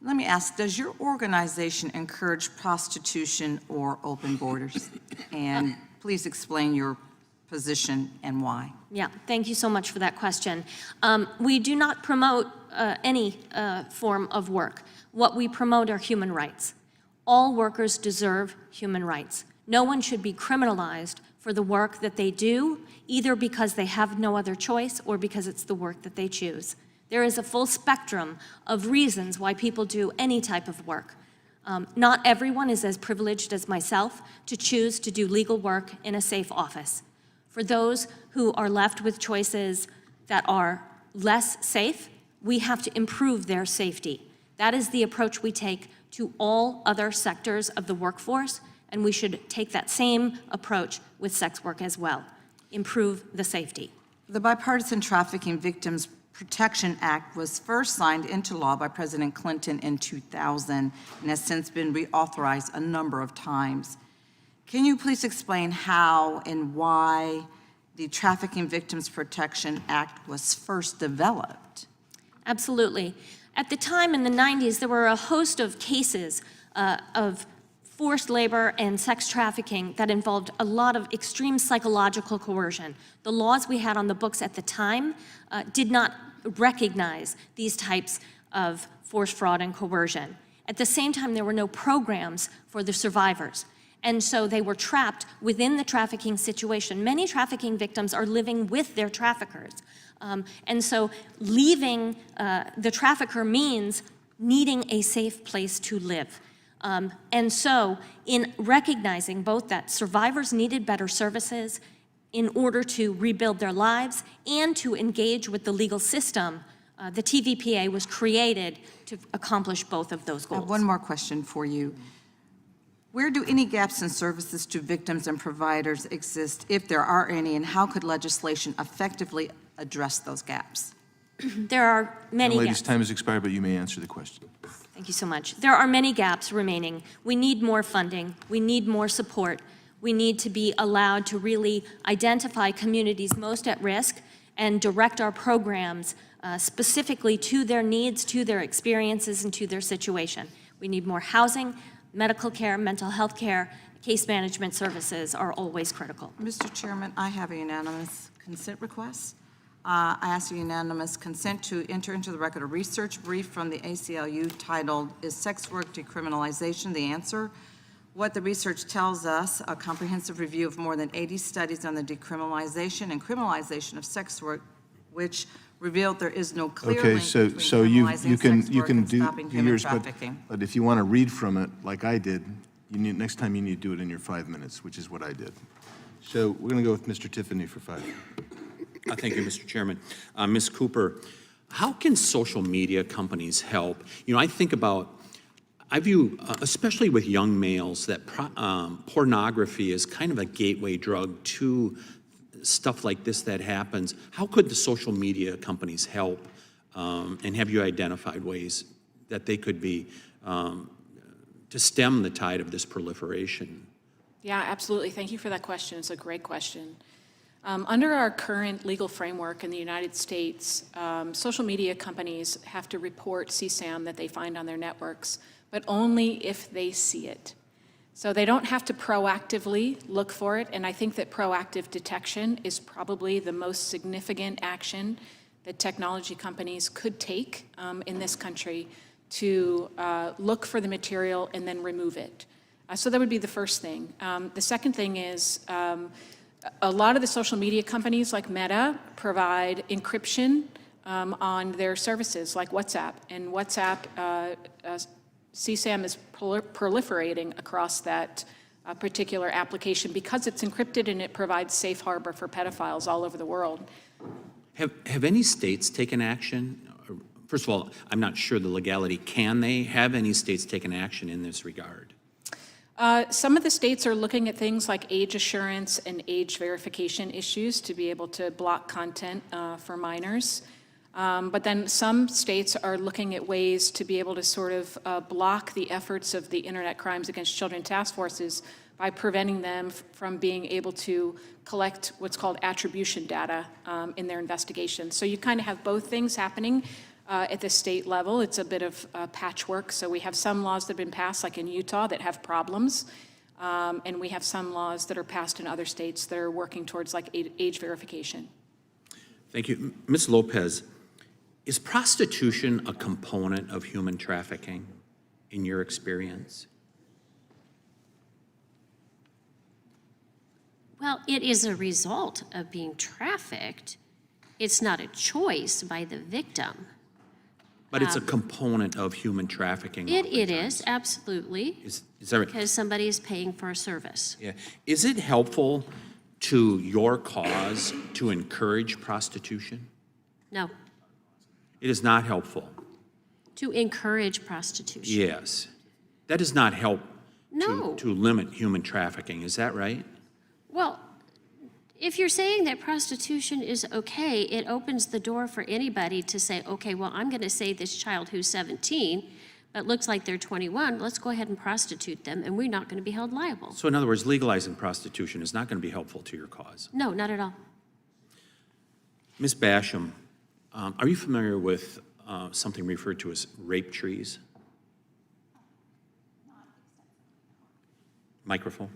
Speaker 2: Let me ask, does your organization encourage prostitution or open borders? And please explain your position and why.
Speaker 4: Yeah, thank you so much for that question. We do not promote any form of work. What we promote are human rights. All workers deserve human rights. No one should be criminalized for the work that they do, either because they have no other choice or because it's the work that they choose. There is a full spectrum of reasons why people do any type of work. Not everyone is as privileged as myself to choose to do legal work in a safe office. For those who are left with choices that are less safe, we have to improve their safety. That is the approach we take to all other sectors of the workforce, and we should take that same approach with sex work as well. Improve the safety.
Speaker 2: The Bipartisan Trafficking Victims Protection Act was first signed into law by President Clinton in 2000 and has since been reauthorized a number of times. Can you please explain how and why the Trafficking Victims Protection Act was first developed?
Speaker 4: Absolutely. At the time in the 90s, there were a host of cases of forced labor and sex trafficking that involved a lot of extreme psychological coercion. The laws we had on the books at the time did not recognize these types of forced fraud and coercion. At the same time, there were no programs for the survivors. And so they were trapped within the trafficking situation. Many trafficking victims are living with their traffickers. And so leaving the trafficker means needing a safe place to live. And so in recognizing both that survivors needed better services in order to rebuild their lives and to engage with the legal system, the TVPA was created to accomplish both of those goals.
Speaker 2: One more question for you. Where do any gaps in services to victims and providers exist, if there are any, and how could legislation effectively address those gaps?
Speaker 4: There are many
Speaker 1: Ladies,
Speaker 4: gaps.
Speaker 1: time has expired, but you may answer the question.
Speaker 4: Thank you so much. There are many gaps remaining. We need more funding. We need more support. We need to be allowed to really identify communities most at risk and direct our programs specifically to their needs, to their experiences, and to their situation. We need more housing, medical care, mental health care, case management services are always critical.
Speaker 2: Mr. Chairman, I have a unanimous consent request. I ask for unanimous consent to enter into the record a research brief from the ACLU titled, "Is Sex Work Decriminalization the Answer?" What the research tells us, a comprehensive review of more than 80 studies on the decriminalization and criminalization of sex work, which revealed there is no clear
Speaker 1: Okay,
Speaker 2: link
Speaker 1: so
Speaker 2: between
Speaker 1: you
Speaker 2: criminalizing
Speaker 1: can
Speaker 2: sex work and
Speaker 1: do
Speaker 2: stopping human
Speaker 1: yours,
Speaker 2: trafficking.
Speaker 1: but if you want to read from it like I did, next time you need to do it in your 5 minutes, which is what I did. So we're going to go with Mr. Tiffany for 5.
Speaker 8: Thank you, Mr. Chairman. Ms. Cooper, how can social media companies help? I view, especially with young males, that pornography is kind of a gateway drug to stuff like this that happens. How could the social media companies help? And have you identified ways that they could be to stem the tide of this proliferation?
Speaker 6: Yeah, absolutely. Thank you for that question. It's a great question. Under our current legal framework in the United States, social media companies have to report CSAM that they find on their networks, but only if they see it. So they don't have to proactively look for it, and I think that proactive detection is probably the most significant action that technology companies could take in this country to look for the material and then remove it. So that would be the first thing. The second thing is a lot of the social media companies like Meta provide encryption on their services like WhatsApp. And WhatsApp, CSAM is proliferating across that particular application because it's encrypted and it provides safe harbor for pedophiles all over the world.
Speaker 8: Have any states taken action? First of all, I'm not sure the legality. Can they have any states taken action in this regard?
Speaker 6: Some of the states are looking at things like age assurance and age verification issues to be able to block content for minors. But then some states are looking at ways to be able to sort of block the efforts of the Internet Crimes Against Children task forces by preventing them from being able to collect what's called attribution data in their investigations. So you kind of have both things happening at the state level. It's a bit of patchwork. So we have some laws that have been passed, like in Utah, that have problems. And we have some laws that are passed in other states that are working towards like age verification.
Speaker 8: Thank you. Ms. Lopez, is prostitution a component of human trafficking in your experience?
Speaker 5: Well, it is a result of being trafficked. It's not a choice by the victim.
Speaker 8: But it's a component of human trafficking.
Speaker 5: It
Speaker 8: oftentimes.
Speaker 5: is, absolutely,
Speaker 8: Is that right?
Speaker 5: because somebody is paying for a service.
Speaker 8: Yeah. Is it helpful to your cause to encourage prostitution?
Speaker 5: No,
Speaker 8: It is not helpful.
Speaker 5: to encourage prostitution.
Speaker 8: Yes. That does not help
Speaker 5: No.
Speaker 8: to limit human trafficking. Is that right?
Speaker 5: Well, if you're saying that prostitution is okay, it opens the door for anybody to say, okay, well, I'm going to save this child who's 17, but looks like they're 21. Let's go ahead and prostitute them, and we're not going to be held liable.
Speaker 8: So in other words, legalizing prostitution is not going to be helpful to your cause.
Speaker 5: No, not at all.
Speaker 8: Ms. Basham, are you familiar with something referred to as rape trees? Microphone.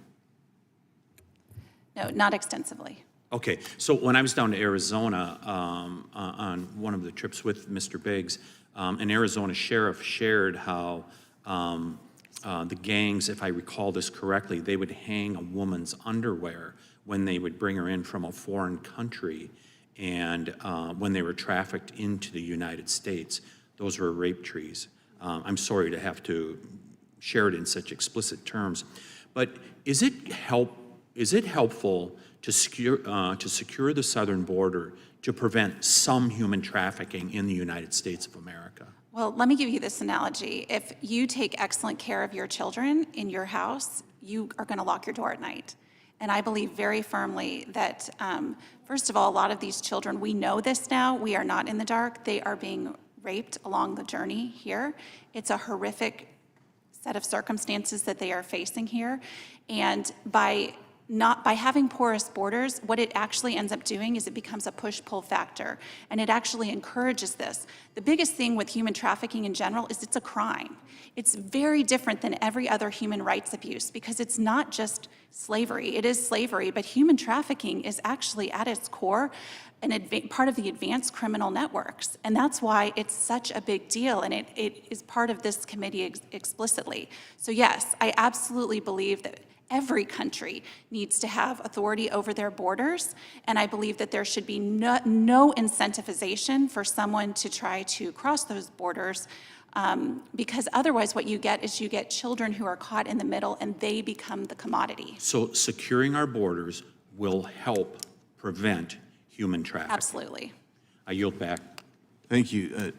Speaker 3: No, not extensively.
Speaker 8: Okay, so when I was down to Arizona on one of the trips with Mr. Biggs, an Arizona sheriff shared how the gangs, if I recall this correctly, they would hang a woman's underwear when they would bring her in from a foreign country and when they were trafficked into the United States. Those were rape trees. I'm sorry to have to share it in such explicit terms, but is it helpful to secure the southern border to prevent some human trafficking in the United States of America?
Speaker 3: Well, let me give you this analogy. If you take excellent care of your children in your house, you are going to lock your door at night. And I believe very firmly that, first of all, a lot of these children, we know this now, we are not in the dark. They are being raped along the journey here. It's a horrific set of circumstances that they are facing here. And by not by having porous borders, what it actually ends up doing is it becomes a push-pull factor, and it actually encourages this. The biggest thing with human trafficking in general is it's a crime. It's very different than every other human rights abuse because it's not just slavery. It is slavery, but human trafficking is actually at its core part of the advanced criminal networks. And that's why it's such a big deal, and it is part of this committee explicitly. So yes, I absolutely believe that every country needs to have authority over their borders, and I believe that there should be no incentivization for someone to try to cross those borders, because otherwise what you get is you get children who are caught in the middle and they become the commodity.
Speaker 8: So securing our borders will help prevent human trafficking.
Speaker 3: Absolutely.
Speaker 8: I yield back.
Speaker 1: Thank you.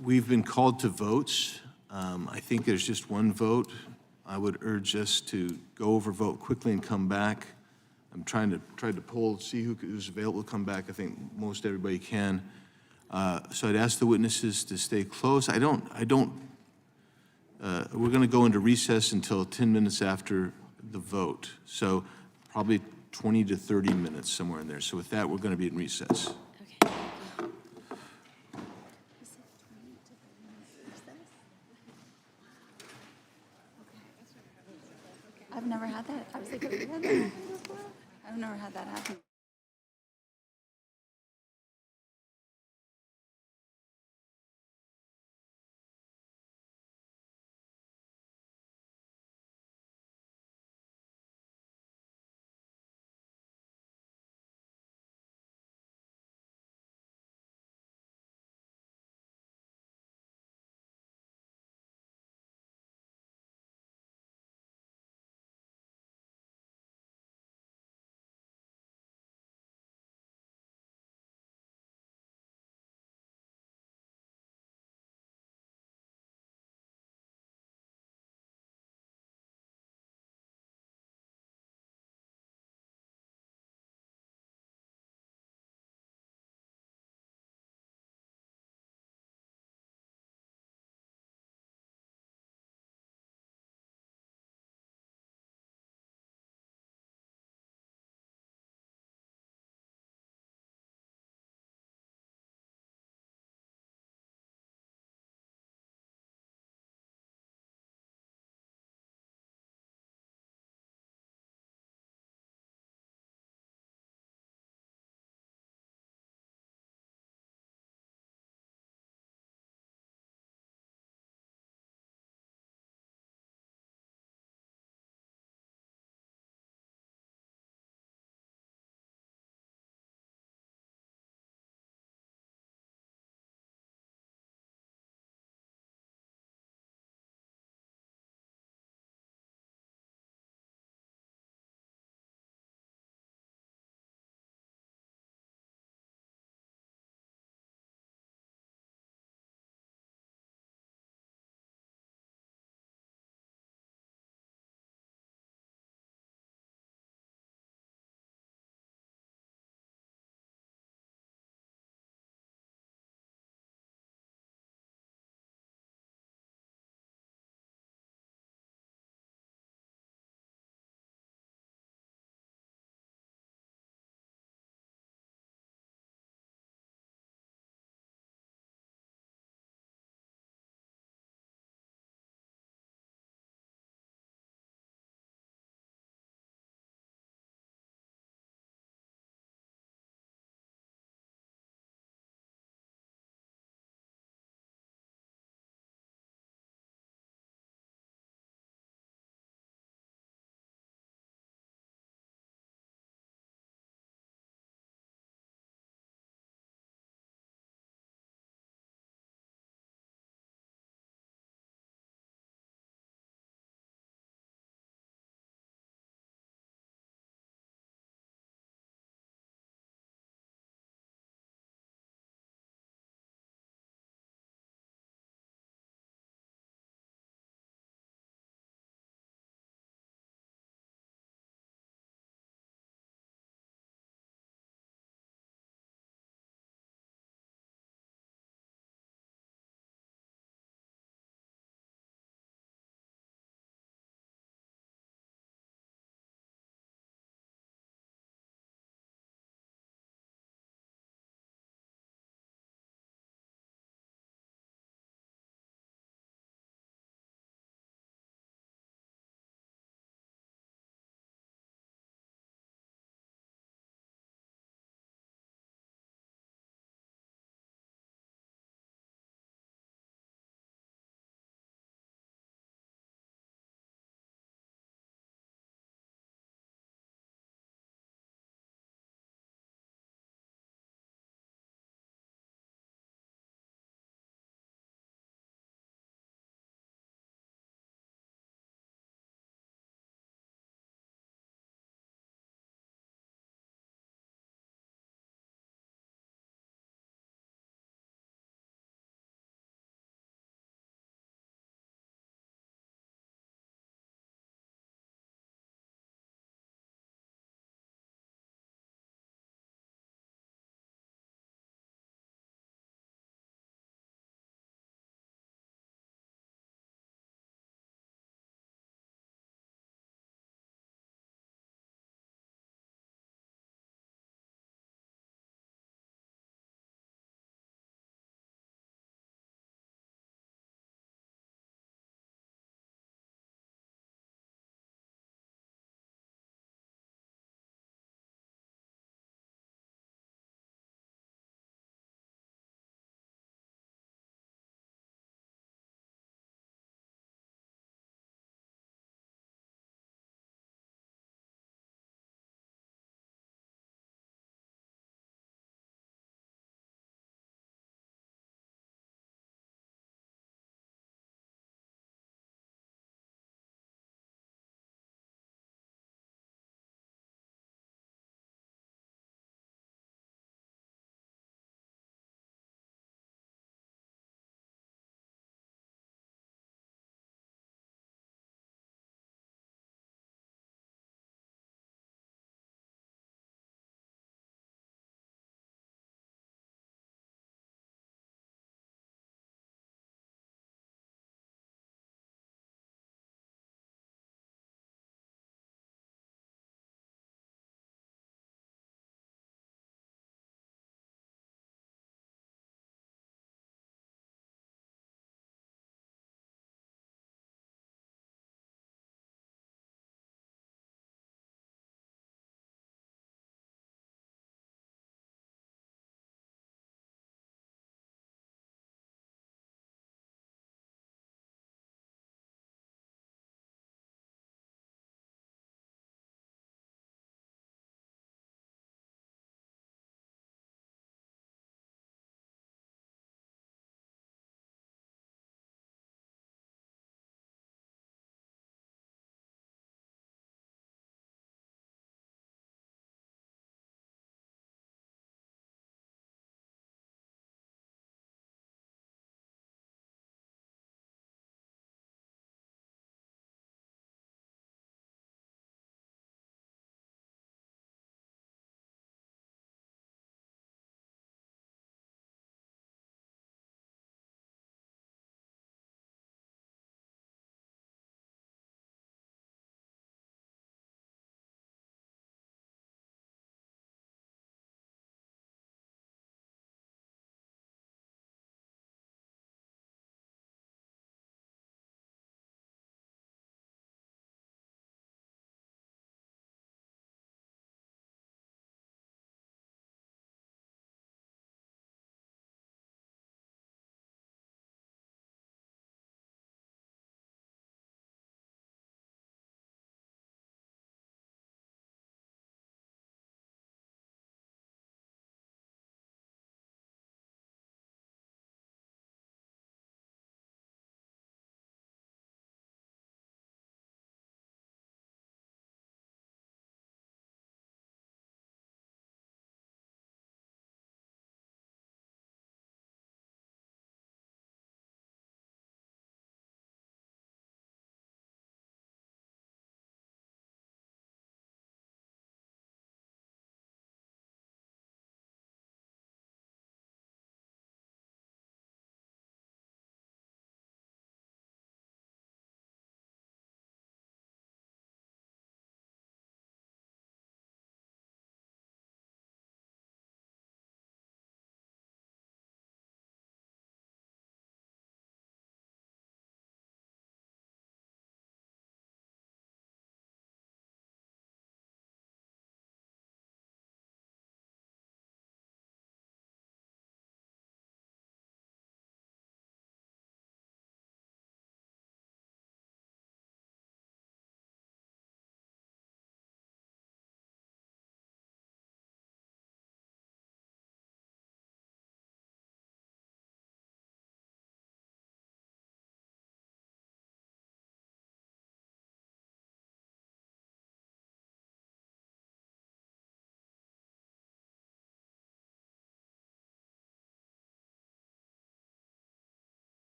Speaker 1: We've been called to votes. I think there's just one vote. I would urge us to go over, vote quickly, and come back. I'm trying to poll, see who's available to come back. I think most everybody can. So I'd ask the witnesses to stay close. We're going to go into recess until 10 minutes after the vote. So probably 20 to 30 minutes, somewhere in there. So with that, we're going to be in recess.
Speaker 3: I've never had that. I've never had that happen.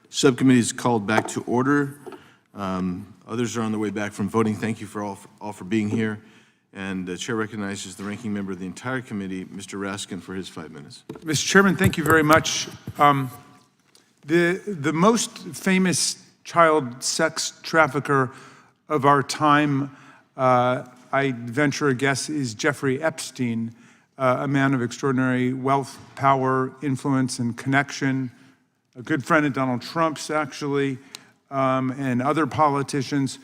Speaker 1: Subcommittee is called back to order. Others are on their way back from voting. Thank you for all for being here. And the chair recognizes the ranking member of the entire committee, Mr. Raskin, for his 5 minutes.
Speaker 7: Mr. Chairman, thank you very much. The most famous child sex trafficker of our time, I venture a guess, is Jeffrey Epstein, a man of extraordinary wealth, power, influence, and connection, a good friend of Donald Trump's, actually, and other politicians,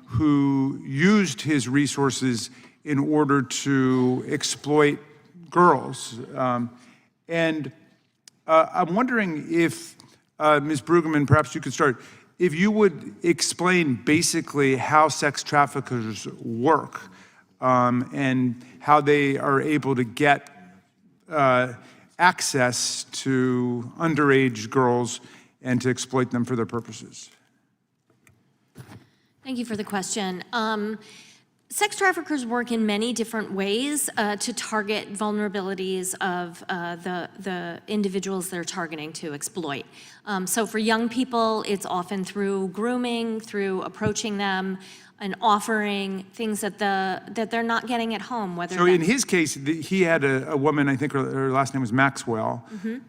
Speaker 7: who used his resources in order to exploit girls. And I'm wondering if, Ms. Bruggeman, perhaps you could start, if you would explain basically how sex traffickers work and how they are able to get access to underage girls and to exploit them for their purposes.
Speaker 4: Thank you for the question. Sex traffickers work in many different ways to target vulnerabilities of the individuals they're targeting to exploit. So for young people, it's often through grooming, through approaching them and offering things that they're not getting at home. Whether
Speaker 7: so in his case, he had a woman, I think her last name was Maxwell,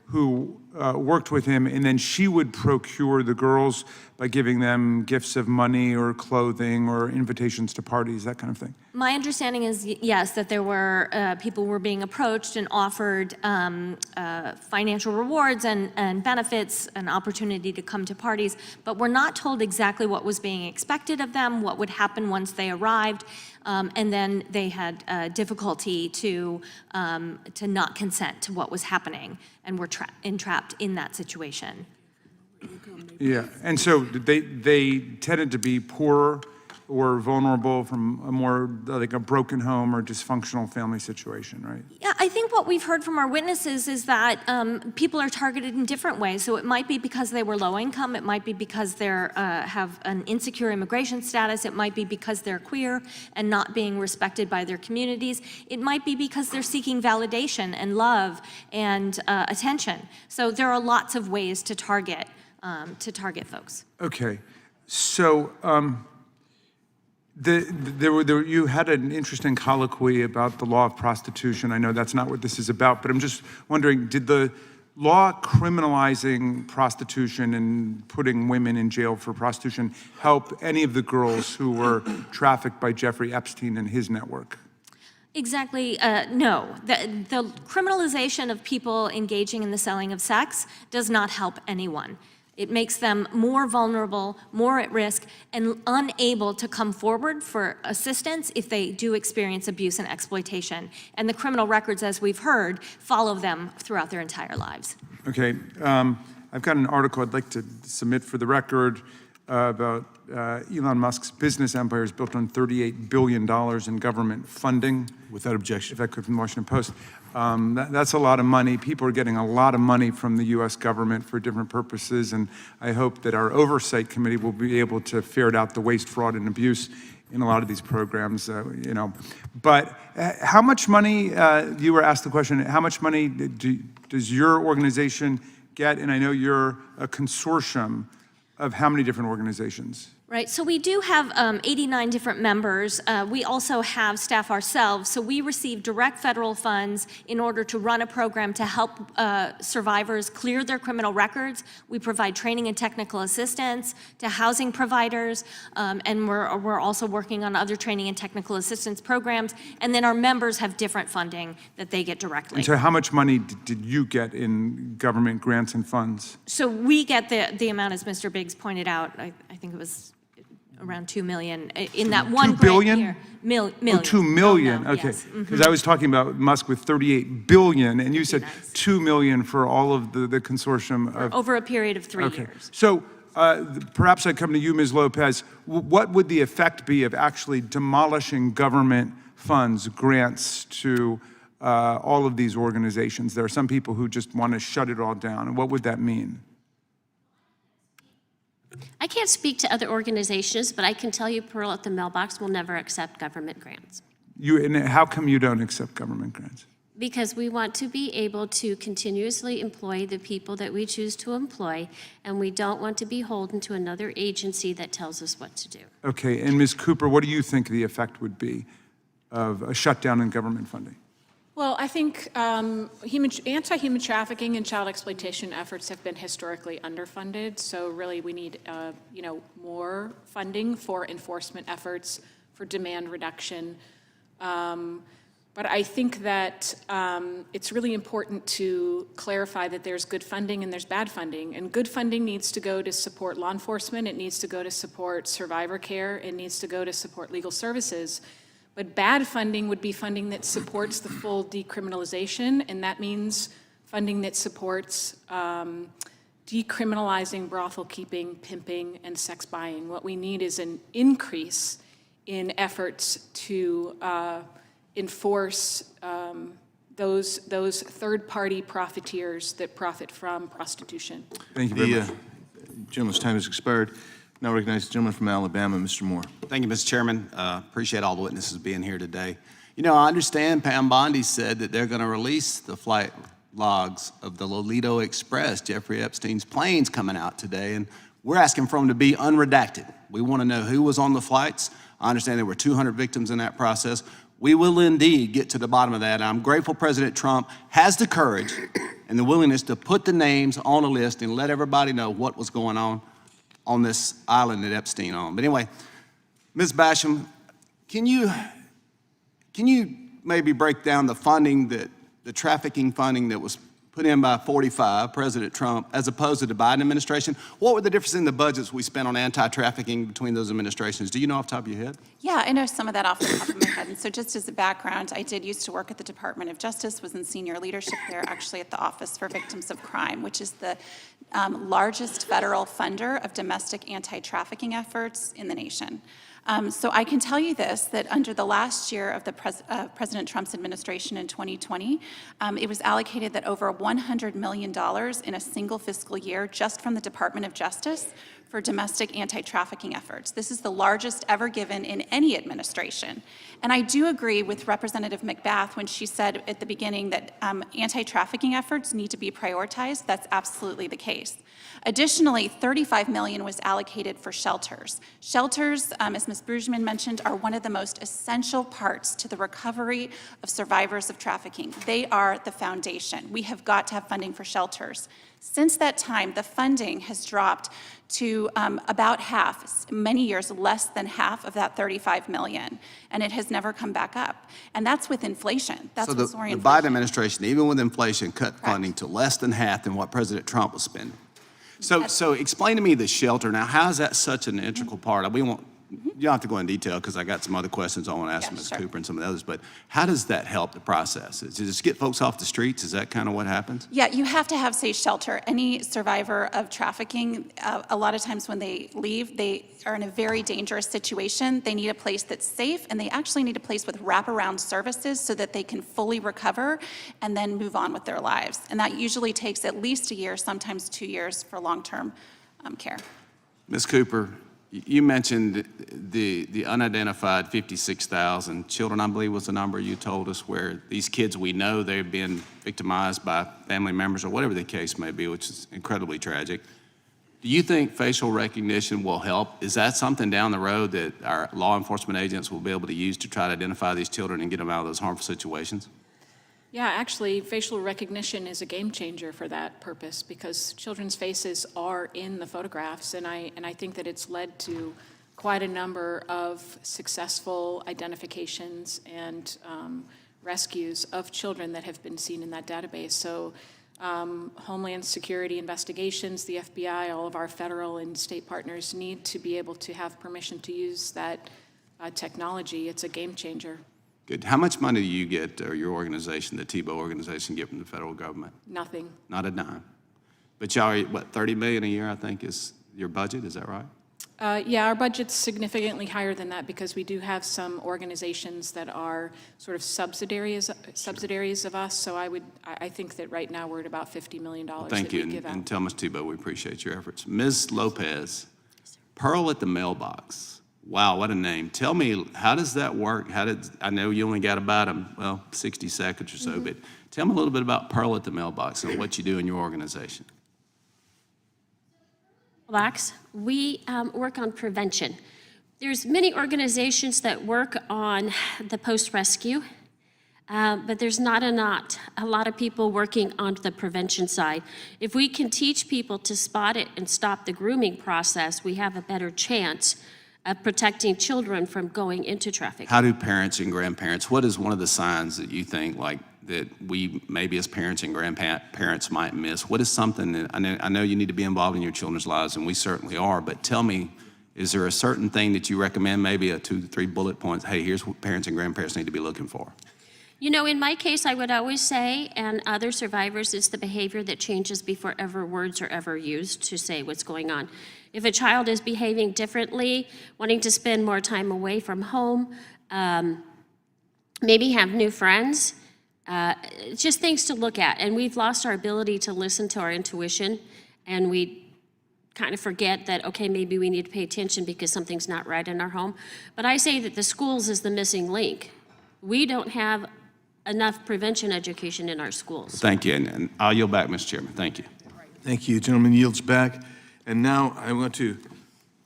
Speaker 7: who worked with him, and then she would procure the girls by giving them gifts of money or clothing or invitations to parties, that kind of thing.
Speaker 4: My understanding is, yes, that there were people were being approached and offered financial rewards and benefits, an opportunity to come to parties, but we're not told exactly what was being expected of them, what would happen once they arrived, and then they had difficulty to not consent to what was happening and were entrapped in that situation.
Speaker 7: Yeah, and so they tended to be poor or vulnerable from a more like a broken home or dysfunctional family situation, right?
Speaker 4: Yeah, I think what we've heard from our witnesses is that people are targeted in different ways. So it might be because they were low income, it might be because they have an insecure immigration status, it might be because they're queer and not being respected by their communities, it might be because they're seeking validation and love and attention. So there are lots of ways to target folks.
Speaker 7: Okay, so you had an interesting colloquy about the law of prostitution. I know that's not what this is about, but I'm just wondering, did the law criminalizing prostitution and putting women in jail for prostitution help any of the girls who were trafficked by Jeffrey Epstein and his network?
Speaker 4: Exactly, no. The criminalization of people engaging in the selling of sex does not help anyone. It makes them more vulnerable, more at risk, and unable to come forward for assistance if they do experience abuse and exploitation. And the criminal records, as we've heard, follow them throughout their entire lives.
Speaker 7: Okay, I've got an article I'd like to submit for the record about Elon Musk's business empire is built on $38 billion in government funding.
Speaker 1: Without objection.
Speaker 7: If I could, from the Washington Post. That's a lot of money. People are getting a lot of money from the U.S. government for different purposes, and I hope that our oversight committee will be able to ferret out the waste, fraud, and abuse in a lot of these programs, But how much money, you were asked the question, how much money does your organization get? And I know you're a consortium of how many different organizations?
Speaker 4: Right, so we do have 89 different members. We also have staff ourselves, so we receive direct federal funds in order to run a program to help survivors clear their criminal records. We provide training and technical assistance to housing providers, and we're also working on other training and technical assistance programs. And then our members have different funding that they get directly.
Speaker 7: And so how much money did you get in government grants and funds?
Speaker 4: So we get the amount, as Mr. Biggs pointed out, I think it was around 2 million in that one grant
Speaker 7: billion?
Speaker 4: year. Million.
Speaker 7: Oh, 2 million,
Speaker 4: Oh, no,
Speaker 7: okay.
Speaker 4: yes.
Speaker 7: Because I was talking about Musk with 38 billion, and you said
Speaker 4: Nice.
Speaker 7: 2 million for all of the consortium of...
Speaker 4: Over a period of 3
Speaker 7: Okay,
Speaker 4: years.
Speaker 7: so perhaps I come to you, Ms. Lopez. What would the effect be of actually demolishing government funds, grants to all of these organizations? There are some people who just want to shut it all down, and what would that mean?
Speaker 5: I can't speak to other organizations, but I can tell you Pearl at the Mailbox will never accept government grants.
Speaker 7: And how come you don't accept government grants?
Speaker 5: because we want to be able to continuously employ the people that we choose to employ, and we don't want to be beholden to another agency that tells us what to do.
Speaker 7: Okay, and Ms. Cooper, what do you think the effect would be of a shutdown in government funding?
Speaker 6: Well, I think anti-human trafficking and child exploitation efforts have been historically underfunded. So really, we need more funding for enforcement efforts, for demand reduction. But I think that it's really important to clarify that there's good funding and there's bad funding. And good funding needs to go to support law enforcement. It needs to go to support survivor care. It needs to go to support legal services. But bad funding would be funding that supports the full decriminalization, and that means funding that supports decriminalizing brothel keeping, pimping, and sex buying. What we need is an increase in efforts to enforce those third-party profiteers that profit from prostitution.
Speaker 7: Thank you very much.
Speaker 1: The gentleman's time has expired. Now recognize the gentleman from Alabama, Mr. Moore.
Speaker 9: Thank you, Mr. Chairman. Appreciate all the witnesses being here today. You know, I understand Pam Bondi said that they're going to release the flight logs of the Lolito Express, Jeffrey Epstein's planes coming out today, and we're asking for them to be unredacted. We want to know who was on the flights. I understand there were 200 victims in that process. We will indeed get to the bottom of that. I'm grateful President Trump has the courage and the willingness to put the names on a list and let everybody know what was going on this island that Epstein owned. But anyway, Ms. Basham, can you maybe break down the funding, the trafficking funding that was put in by 45, President Trump, as opposed to the Biden administration? What were the differences in the budgets we spent on anti-trafficking between those administrations? Do you know off the top of your head?
Speaker 3: Yeah, I know some of that off the top of my head. And so just as a background, I did used to work at the Department of Justice, was in senior leadership there, actually at the Office for Victims of Crime, which is the largest federal funder of domestic anti-trafficking efforts in the nation. So I can tell you this, that under the last year of the President Trump's administration in 2020, it was allocated that over $100 million in a single fiscal year just from the Department of Justice for domestic anti-trafficking efforts. This is the largest ever given in any administration. And I do agree with Representative McBath when she said at the beginning that anti-trafficking efforts need to be prioritized. That's absolutely the case. Additionally, $35 million was allocated for shelters. Shelters, as Ms. Bruggeman mentioned, are one of the most essential parts to the recovery of survivors of trafficking. They are the foundation. We have got to have funding for shelters. Since that time, the funding has dropped to about half, many years less than half of that $35 million, and it has never come back up. And that's with inflation. That's
Speaker 9: So
Speaker 3: with
Speaker 9: the
Speaker 3: soaring
Speaker 9: Biden
Speaker 3: inflation.
Speaker 9: administration, even with inflation, cut funding to less than half than what President Trump was spending. So explain to me the shelter. Now, how is that such an integral part? We won't, you don't have to go in detail because I got some other questions I want to ask
Speaker 3: Yeah,
Speaker 9: Ms.
Speaker 3: sure.
Speaker 9: Cooper and some of the others, but how does that help the process? Does it just get folks off the streets? Is that kind of what happens?
Speaker 3: Yeah, you have to have safe shelter. Any survivor of trafficking, a lot of times when they leave, they are in a very dangerous situation. They need a place that's safe, and they actually need a place with wraparound services so that they can fully recover and then move on with their lives. And that usually takes at least a year, sometimes 2 years for long-term care.
Speaker 9: Ms. Cooper, you mentioned the unidentified 56,000 children, I believe was the number you told us, where these kids, we know they've been victimized by family members or whatever the case may be, which is incredibly tragic. Do you think facial recognition will help? Is that something down the road that our law enforcement agents will be able to use to try to identify these children and get them out of those harmful situations?
Speaker 6: Yeah, actually, facial recognition is a game changer for that purpose because children's faces are in the photographs, and I think that it's led to quite a number of successful identifications and rescues of children that have been seen in that database. So Homeland Security investigations, the FBI, all of our federal and state partners need to be able to have permission to use that technology. It's a game changer.
Speaker 9: Good. How much money do you get, or your organization, the TBO organization, get from the federal government?
Speaker 6: Nothing.
Speaker 9: Not a dime. But y'all are, what, $30 million a year, I think, is your budget, is that right?
Speaker 6: Yeah, our budget's significantly higher than that because we do have some organizations that are sort of subsidiaries of us. So I think that right now we're at about $50 million
Speaker 9: Thank
Speaker 6: that
Speaker 9: you,
Speaker 6: we give out.
Speaker 9: and tell Ms. Tebow we appreciate your efforts. Ms. Lopez, Pearl at the Mailbox. Wow, what a name. Tell me, how does that work? I know you only got about, 60 seconds or so, but tell me a little bit about Pearl at the Mailbox and what you do in your organization.
Speaker 5: Mailbox, we work on prevention. There's many organizations that work on the post-rescue, but there's not a lot of people working on the prevention side. If we can teach people to spot it and stop the grooming process, we have a better chance of protecting children from going into trafficking.
Speaker 9: How do parents and grandparents, what is one of the signs that you think that we maybe as parents and grandparents might miss? What is something that, I know you need to be involved in your children's lives, and we certainly are, but tell me, is there a certain thing that you recommend, maybe a 2 to 3 bullet points, hey, here's what parents and grandparents need to be looking for?
Speaker 5: You know, in my case, I would always say, and other survivors, it's the behavior that changes before ever words are ever used to say what's going on. If a child is behaving differently, wanting to spend more time away from home, maybe have new friends, just things to look at. And we've lost our ability to listen to our intuition, and we kind of forget that, okay, maybe we need to pay attention because something's not right in our home. But I say that the schools is the missing link. We don't have enough prevention education in our schools.
Speaker 9: Thank you, and I'll yield back, Mr. Chairman. Thank you.
Speaker 1: Thank you. Gentleman yields back. And now I want to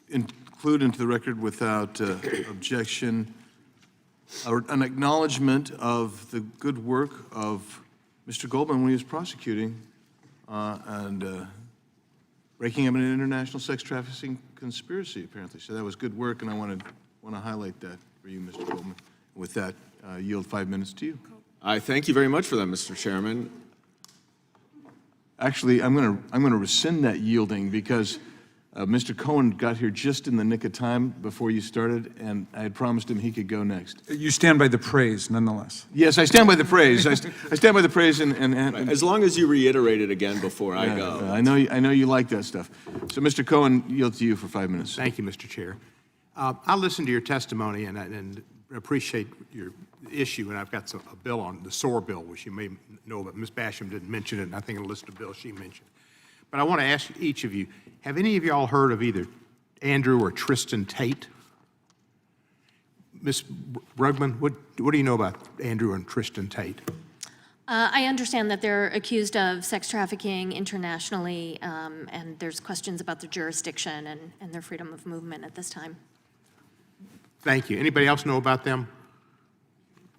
Speaker 1: include into the record without objection an acknowledgement of the good work of Mr. Goldman when he was prosecuting and breaking up an international sex trafficking conspiracy, apparently. So that was good work, and I want to highlight that for you, Mr. Goldman. With that, yield 5 minutes to you.
Speaker 10: I thank you very much for that, Mr. Chairman.
Speaker 1: Actually, I'm going to rescind that yielding because Mr. Cohen got here just in the nick of time before you started, and I had promised him he could go next.
Speaker 7: You stand by the praise, nonetheless.
Speaker 1: Yes, I stand by the praise. I stand by the praise, and
Speaker 10: As long as you reiterate it again before I go.
Speaker 1: I know you like that stuff. So, Mr. Cohen, yield to you for 5 minutes.
Speaker 11: Thank you, Mr. Chair. I listened to your testimony and appreciate your issue, and I've got a bill on the SOAR bill, which you may know, but Ms. Basham didn't mention it, and I think in a list of bills she mentioned. But I want to ask each of you, have any of y'all heard of either Andrew or Tristan Tate? Ms. Bruggeman, what do you know about Andrew and Tristan Tate?
Speaker 4: I understand that they're accused of sex trafficking internationally, and there's questions about their jurisdiction and their freedom of movement at this time.
Speaker 11: Thank you. Anybody else know about them?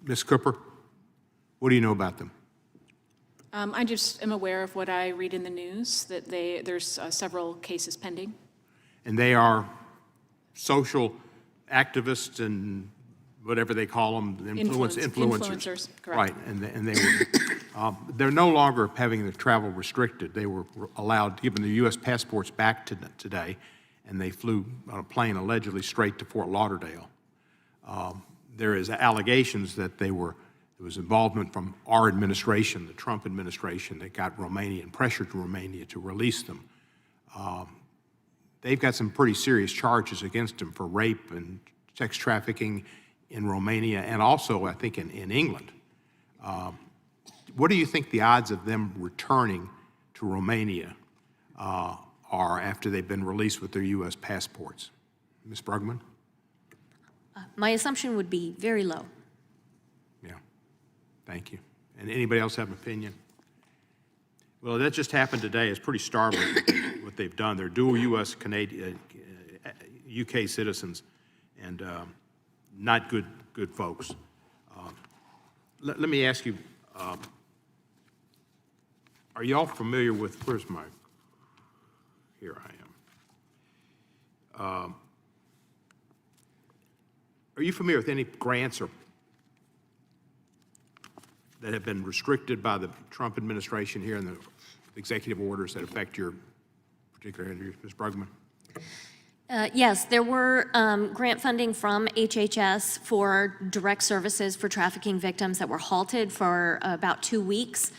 Speaker 11: Ms. Cooper, what do you know about them?
Speaker 6: I just am aware of what I read in the news, that there's several cases pending.
Speaker 11: And they are social activists and whatever they call them, influencers.
Speaker 6: Influencers, correct.
Speaker 11: Right, and they were, they're no longer having their travel restricted. They were allowed, given their U.S. passports back today, and they flew on a plane allegedly straight to Fort Lauderdale. There is allegations that there was involvement from our administration, the Trump administration, that got Romania and pressured Romania to release them. They've got some pretty serious charges against them for rape and sex trafficking in Romania and also, I think, in England. What do you think the odds of them returning to Romania are after they've been released with their U.S. passports? Ms. Bruggeman?
Speaker 4: My assumption would be very low.
Speaker 11: Yeah, thank you. And anybody else have an opinion? Well, that just happened today. It's pretty startling what they've done. They're dual U.S. Canadian, UK citizens, and not good folks. Let me ask you, are y'all familiar with, where's my, here I am. Are you familiar with any grants that have been restricted by the Trump administration here in the executive orders that affect your particular area, Ms. Bruggeman?
Speaker 4: Yes, there were grant funding from HHS for direct services for trafficking victims that were halted for about 2 weeks,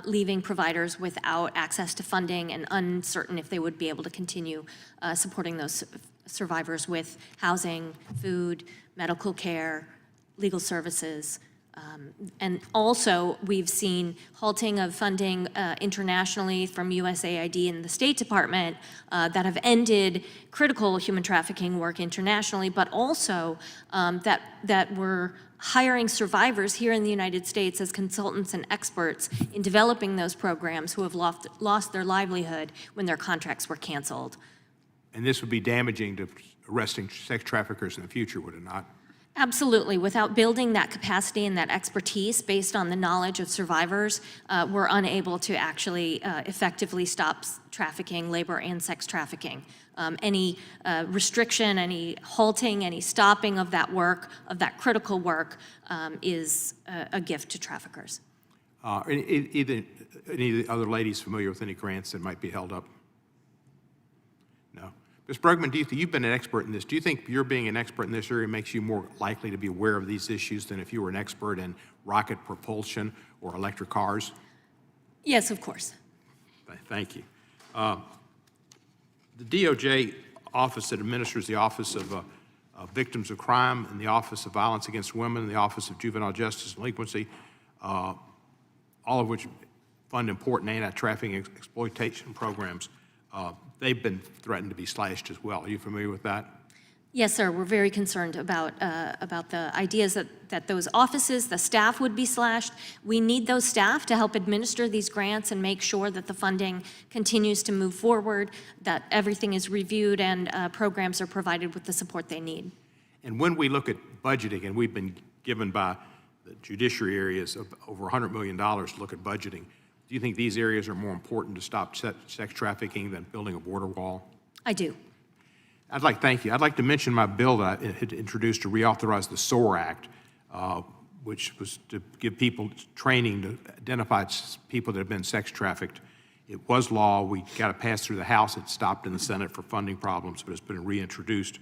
Speaker 4: leaving providers without access to funding and uncertain if they would be able to continue supporting those survivors with housing, food, medical care, legal services, And also, we've seen halting of funding internationally from USAID and the State Department that have ended critical human trafficking work internationally, but also that we're hiring survivors here in the United States as consultants and experts in developing those programs who have lost their livelihood when their contracts were canceled.
Speaker 11: And this would be damaging to arresting sex traffickers in the future, would it not?
Speaker 4: Absolutely. Without building that capacity and that expertise based on the knowledge of survivors, we're unable to actually effectively stop trafficking, labor, and sex trafficking. Any restriction, any halting, any stopping of that work, of that critical work, is a gift to traffickers.
Speaker 11: Any of the other ladies familiar with any grants that might be held up? No. Ms. Bruggeman, you've been an expert in this. Do you think your being an expert in this area makes you more likely to be aware of these issues than if you were an expert in rocket propulsion or electric cars?
Speaker 4: Yes, of course.
Speaker 11: Thank you. The DOJ office that administers the Office of Victims of Crime and the Office of Violence Against Women and the Office of Juvenile Justice and Delinquency, all of which fund important anti-trafficking exploitation programs, they've been threatened to be slashed as well. Are you familiar with that?
Speaker 4: Yes, sir. We're very concerned about the ideas that those offices, the staff would be slashed. We need those staff to help administer these grants and make sure that the funding continues to move forward, that everything is reviewed and programs are provided with the support they need.
Speaker 11: And when we look at budgeting, and we've been given by the judiciary areas of over $100 million to look at budgeting, do you think these areas are more important to stop sex trafficking than building a border wall?
Speaker 4: I do.
Speaker 11: Thank you. I'd like to mention my bill that I had introduced to reauthorize the SOAR Act, which was to give people training to identify people that have been sex trafficked. It was law. We got it passed through the House. It stopped in the Senate for funding problems, but it's been reintroduced.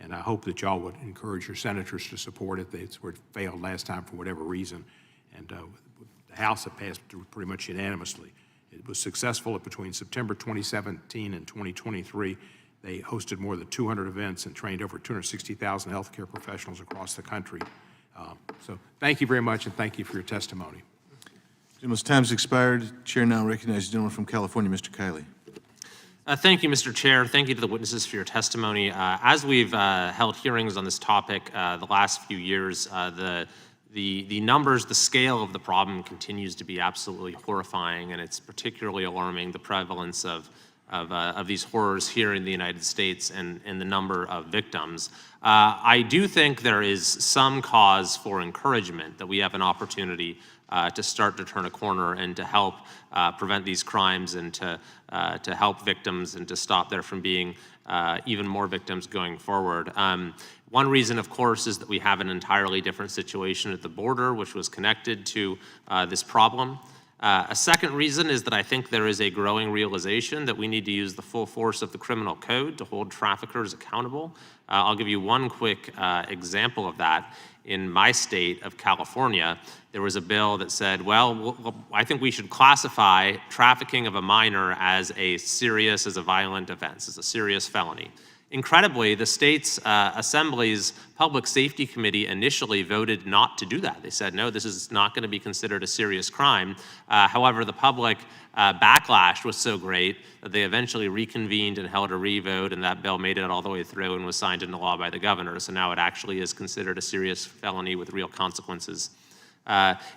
Speaker 11: And I hope that y'all would encourage your senators to support it. It failed last time for whatever reason. And the House had passed through pretty much unanimously. It was successful between September 2017 and 2023. They hosted more than 200 events and trained over 260,000 healthcare professionals across the country. So thank you very much, and thank you for your testimony.
Speaker 1: Gentleman's time's expired. Chair now recognizes the gentleman from California, Mr. Kiley.
Speaker 12: Thank you, Mr. Chair. Thank you to the witnesses for your testimony. As we've held hearings on this topic the last few years, the numbers, the scale of the problem continues to be absolutely horrifying, and it's particularly alarming, the prevalence of these horrors here in the United States and the number of victims. I do think there is some cause for encouragement that we have an opportunity to start to turn a corner and to help prevent these crimes and to help victims and to stop there from being even more victims going forward. One reason, of course, is that we have an entirely different situation at the border, which was connected to this problem. A second reason is that I think there is a growing realization that we need to use the full force of the criminal code to hold traffickers accountable. I'll give you one quick example of that. In my state of California, there was a bill that said, well, I think we should classify trafficking of a minor as a violent offense, as a serious felony. Incredibly, the state's Assembly's Public Safety Committee initially voted not to do that. They said, no, this is not going to be considered a serious crime. However, the public backlash was so great that they eventually reconvened and held a re-vote, and that bill made it all the way through and was signed into law by the governor. So now it actually is considered a serious felony with real consequences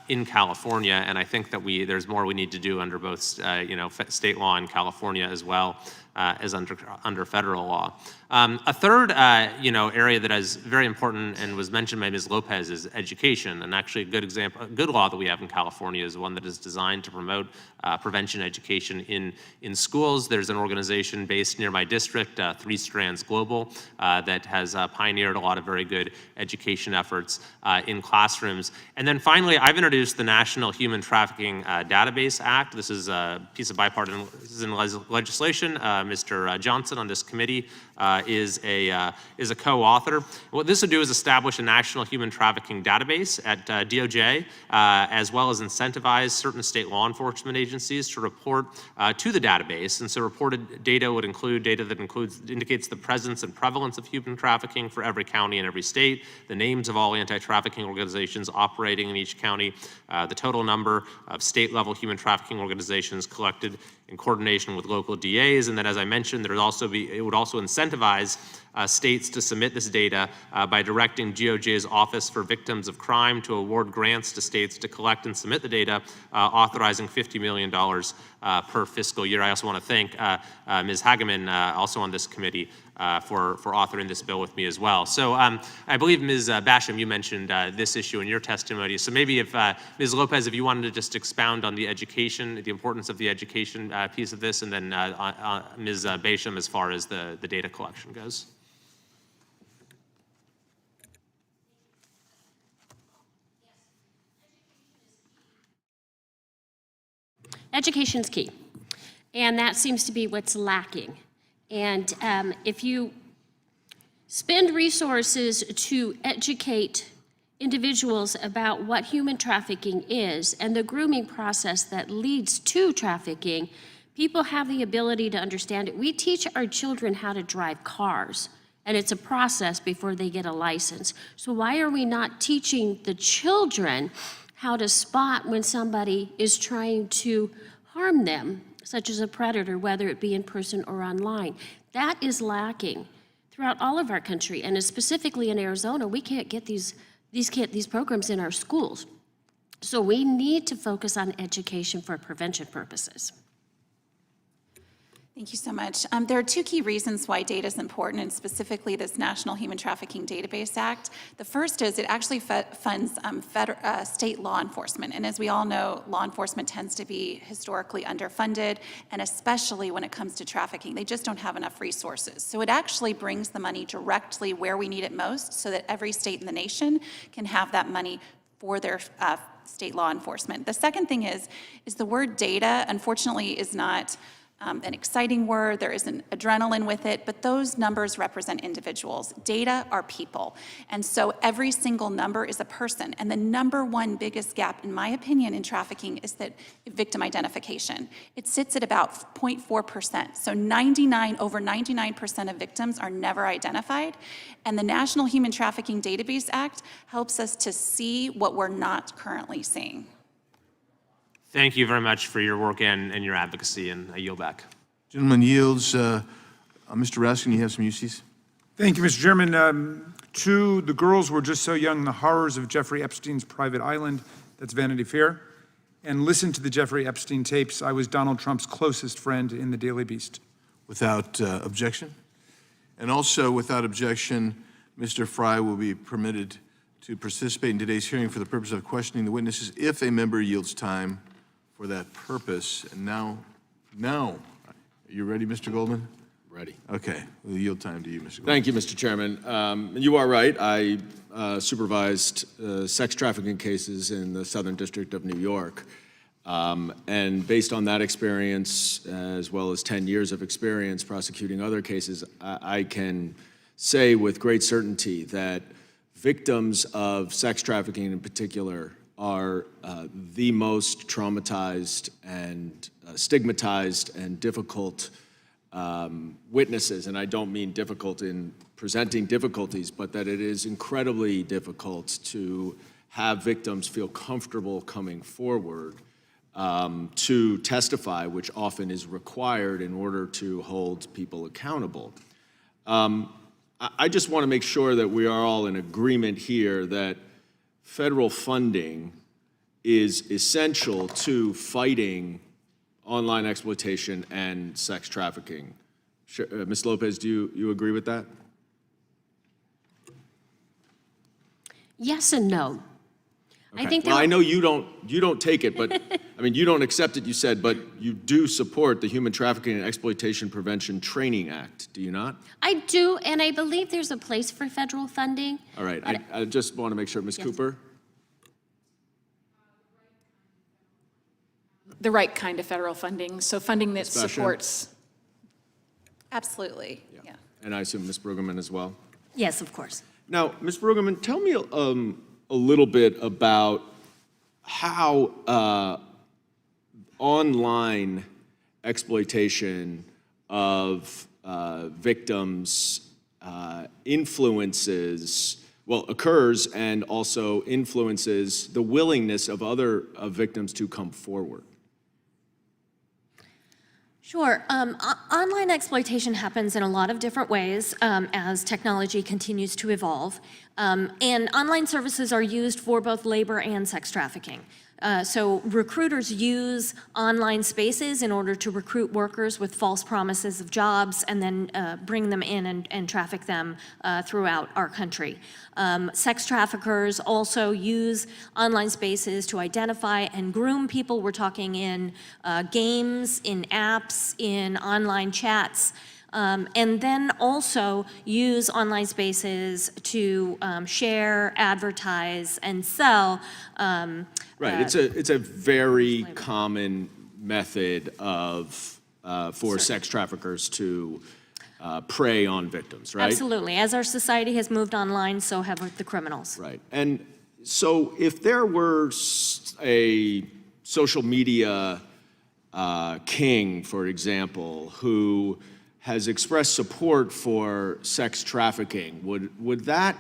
Speaker 12: in California, and I think that there's more we need to do under both state law in California as well as under federal law. A third area that is very important and was mentioned by Ms. Lopez is education, and actually a good law that we have in California is one that is designed to promote prevention education in schools. There's an organization based near my district, Three Strands Global, that has pioneered a lot of very good education efforts in classrooms. And then finally, I've introduced the National Human Trafficking Database Act. This is a piece of bipartisan legislation Mr. Johnson on this committee is a co-author. What this would do is establish a national human trafficking database at DOJ, as well as incentivize certain state law enforcement agencies to report to the database. And so reported data would include data that indicates the presence and prevalence of human trafficking for every county and every state, the names of all anti-trafficking organizations operating in each county, the total number of state-level human trafficking organizations collected in coordination with local DAs, and then, as I mentioned, it would also incentivize states to submit this data by directing DOJ's Office for Victims of Crime to award grants to states to collect and submit the data, authorizing $50 million per fiscal year. I also want to thank Ms. Hageman, also on this committee, for authoring this bill with me as well. So I believe, Ms. Basham, you mentioned this issue in your testimony. So maybe if, Ms. Lopez, if you wanted to just expound on the education, the importance of the education piece of this, and then Ms. Basham as far as the data collection goes.
Speaker 5: Education's key, and that seems to be what's lacking. And if you spend resources to educate individuals about what human trafficking is and the grooming process that leads to trafficking, people have the ability to understand it. We teach our children how to drive cars, and it's a process before they get a license. So why are we not teaching the children how to spot when somebody is trying to harm them, such as a predator, whether it be in person or online? That is lacking throughout all of our country, and specifically in Arizona, we can't get these programs in our schools. So we need to focus on education for prevention purposes.
Speaker 3: Thank you so much. There are two key reasons why data is important, and specifically this National Human Trafficking Database Act. The first is it actually funds state law enforcement. And as we all know, law enforcement tends to be historically underfunded, and especially when it comes to trafficking, they just don't have enough resources. So it actually brings the money directly where we need it most, so that every state in the nation can have that money for their state law enforcement. The second thing is the word data, unfortunately, is not an exciting word. There is an adrenaline with it, but those numbers represent individuals. Data are people. And so every single number is a person. And the number one biggest gap, in my opinion, in trafficking is that victim identification. It sits at about 0.4%. So over 99% of victims are never identified. And the National Human Trafficking Database Act helps us to see what we're not currently seeing.
Speaker 12: Thank you very much for your work and your advocacy, and I yield back.
Speaker 1: Gentleman yields. Mr. Raskin, you have some UCs?
Speaker 7: Thank you, Mr. Chairman. The girls were just so young, the horrors of Jeffrey Epstein's private island. That's Vanity Fair. And listen to the Jeffrey Epstein tapes. I was Donald Trump's closest friend in the Daily Beast.
Speaker 1: Without objection? And also, without objection, Mr. Fry will be permitted to participate in today's hearing for the purpose of questioning the witnesses if a member yields time for that purpose. And now, are you ready, Mr. Goldman?
Speaker 10: Ready.
Speaker 1: Okay, we'll yield time to you, Mr. Goldman.
Speaker 10: Thank you, Mr. Chairman. You are right. I supervised sex trafficking cases in the Southern District of New York. And based on that experience, as well as 10 years of experience prosecuting other cases, I can say with great certainty that victims of sex trafficking in particular are the most traumatized and stigmatized and difficult witnesses. And I don't mean difficult in presenting difficulties, but that it is incredibly difficult to have victims feel comfortable coming forward to testify, which often is required in order to hold people accountable. I just want to make sure that we are all in agreement here that federal funding is essential to fighting online exploitation and sex trafficking. Ms. Lopez, do you agree with that?
Speaker 5: Yes and no.
Speaker 10: Okay.
Speaker 5: I think
Speaker 10: I know you don't take it, but I mean, you don't accept it, you said, but you do support the Human Trafficking and Exploitation Prevention Training Act, do you not?
Speaker 5: I do, and I believe there's a place for federal funding.
Speaker 10: All right, I just want to make sure, Ms.
Speaker 5: Yes.
Speaker 10: Cooper?
Speaker 6: The right kind of federal funding, so funding that
Speaker 10: Ms. Basham?
Speaker 6: supports.
Speaker 3: Absolutely, yeah.
Speaker 10: And I assume Ms. Bruggeman as well?
Speaker 4: Yes, of course.
Speaker 10: Now, Ms. Bruggeman, tell me a little bit about how online exploitation of victims occurs and also influences the willingness of other victims to come forward.
Speaker 4: Sure. Online exploitation happens in a lot of different ways as technology continues to evolve. And online services are used for both labor and sex trafficking. So recruiters use online spaces in order to recruit workers with false promises of jobs and then bring them in and traffic them throughout our country. Sex traffickers also use online spaces to identify and groom people. We're talking in games, in apps, in online chats. And then also use online spaces to share, advertise, and sell.
Speaker 10: Right, it's a very common method for sex traffickers to prey on victims, right?
Speaker 4: Absolutely. As our society has moved online, so have the criminals.
Speaker 10: Right, and so if there were a social media king, for example, who has expressed support for sex trafficking, would that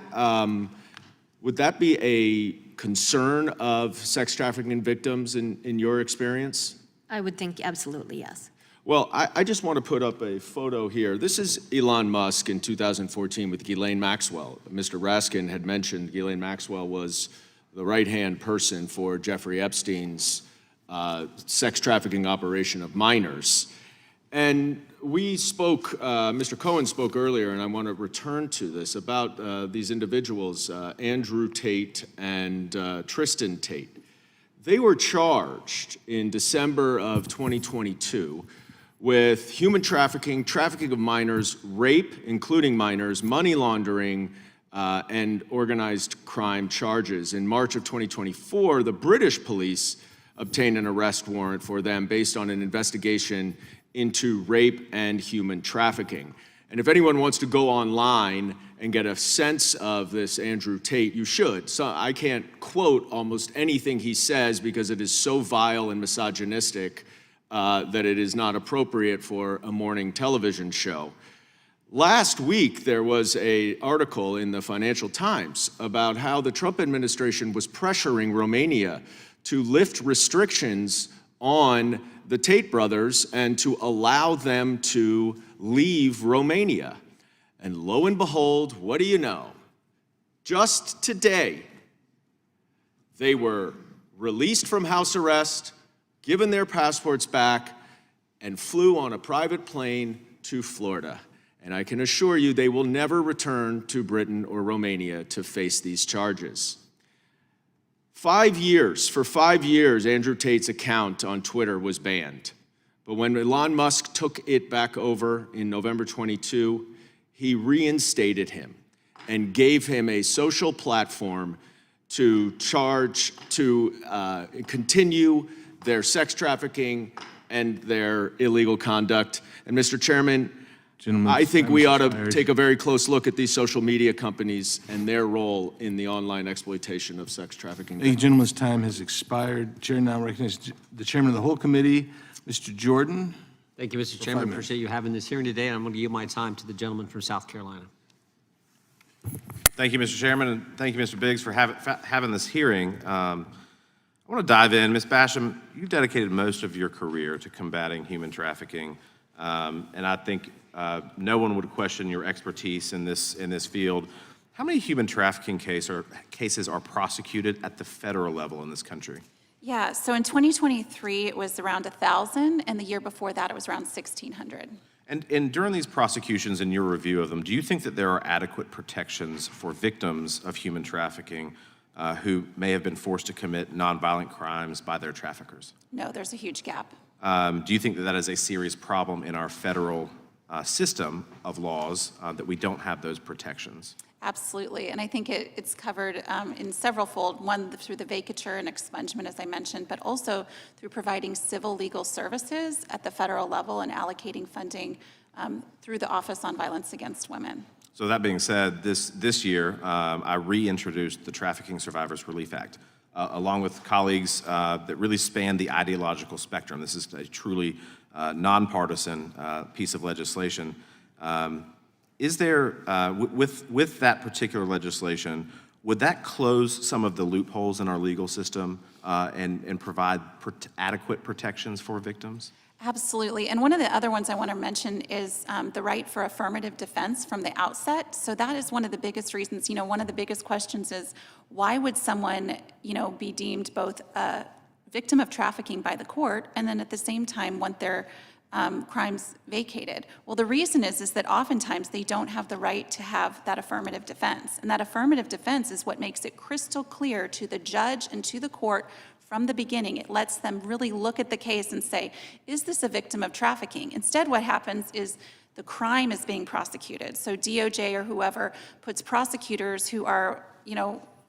Speaker 10: be a concern of sex trafficking victims in your experience?
Speaker 4: I would think absolutely yes.
Speaker 10: Well, I just want to put up a photo here. This is Elon Musk in 2014 with Ghislaine Maxwell. Mr. Raskin had mentioned Ghislaine Maxwell was the right-hand person for Jeffrey Epstein's sex trafficking operation of minors. And we spoke, Mr. Cohen spoke earlier, and I want to return to this, about these individuals, Andrew Tate and Tristan Tate. They were charged in December of 2022 with human trafficking, trafficking of minors, rape, including minors, money laundering, and organized crime charges. In March of 2024, the British police obtained an arrest warrant for them based on an investigation into rape and human trafficking. And if anyone wants to go online and get a sense of this Andrew Tate, you should. So I can't quote almost anything he says because it is so vile and misogynistic that it is not appropriate for a morning television show. Last week, there was an article in the Financial Times about how the Trump administration was pressuring Romania to lift restrictions on the Tate brothers and to allow them to leave Romania. And lo and behold, what do you know? Just today, they were released from house arrest, given their passports back, and flew on a private plane to Florida. And I can assure you they will never return to Britain or Romania to face these charges. For 5 years, Andrew Tate's account on Twitter was banned. But when Elon Musk took it back over in November 22, he reinstated him and gave him a social platform to continue their sex trafficking and their illegal conduct. And Mr. Chairman, I think we ought to take a very close look at these social media companies and their role in the online exploitation of sex trafficking.
Speaker 1: Thank you, gentleman's time has expired. Chair now recognizes the chairman of the whole committee, Mr. Jordan.
Speaker 13: Thank you, Mr. Chairman. Appreciate you having this hearing today, and I'm going to yield my time to the gentleman from South Carolina.
Speaker 14: Thank you, Mr. Chairman, and thank you, Mr. Biggs, for having this hearing. I want to dive in. Ms. Basham, you've dedicated most of your career to combating human trafficking, and I think no one would question your expertise in this field. How many human trafficking cases are prosecuted at the federal level in this country?
Speaker 3: Yeah, so in 2023, it was around 1,000, and the year before that, it was around 1,600.
Speaker 14: And during these prosecutions and your review of them, do you think that there are adequate protections for victims of human trafficking who may have been forced to commit nonviolent crimes by their traffickers?
Speaker 3: No, there's a huge gap.
Speaker 14: Do you think that that is a serious problem in our federal system of laws that we don't have those protections?
Speaker 3: Absolutely, and I think it's covered in several fold, one through the vacatur and expungement, as I mentioned, but also through providing civil legal services at the federal level and allocating funding through the Office on Violence Against Women.
Speaker 14: So that being said, this year, I reintroduced the Trafficking Survivors Relief Act, along with colleagues that really span the ideological spectrum. This is a truly nonpartisan piece of legislation. Is there, with that particular legislation, would that close some of the loopholes in our legal system and provide adequate protections for victims?
Speaker 3: Absolutely. And one of the other ones I want to mention is the right for affirmative defense from the outset. So that is one of the biggest reasons, one of the biggest questions is why would someone, be deemed both a victim of trafficking by the court and then at the same time want their crimes vacated? Well, the reason is that oftentimes they don't have the right to have that affirmative defense. And that affirmative defense is what makes it crystal clear to the judge and to the court from the beginning. It lets them really look at the case and say, is this a victim of trafficking? Instead, what happens is the crime is being prosecuted. So DOJ or whoever puts prosecutors who are,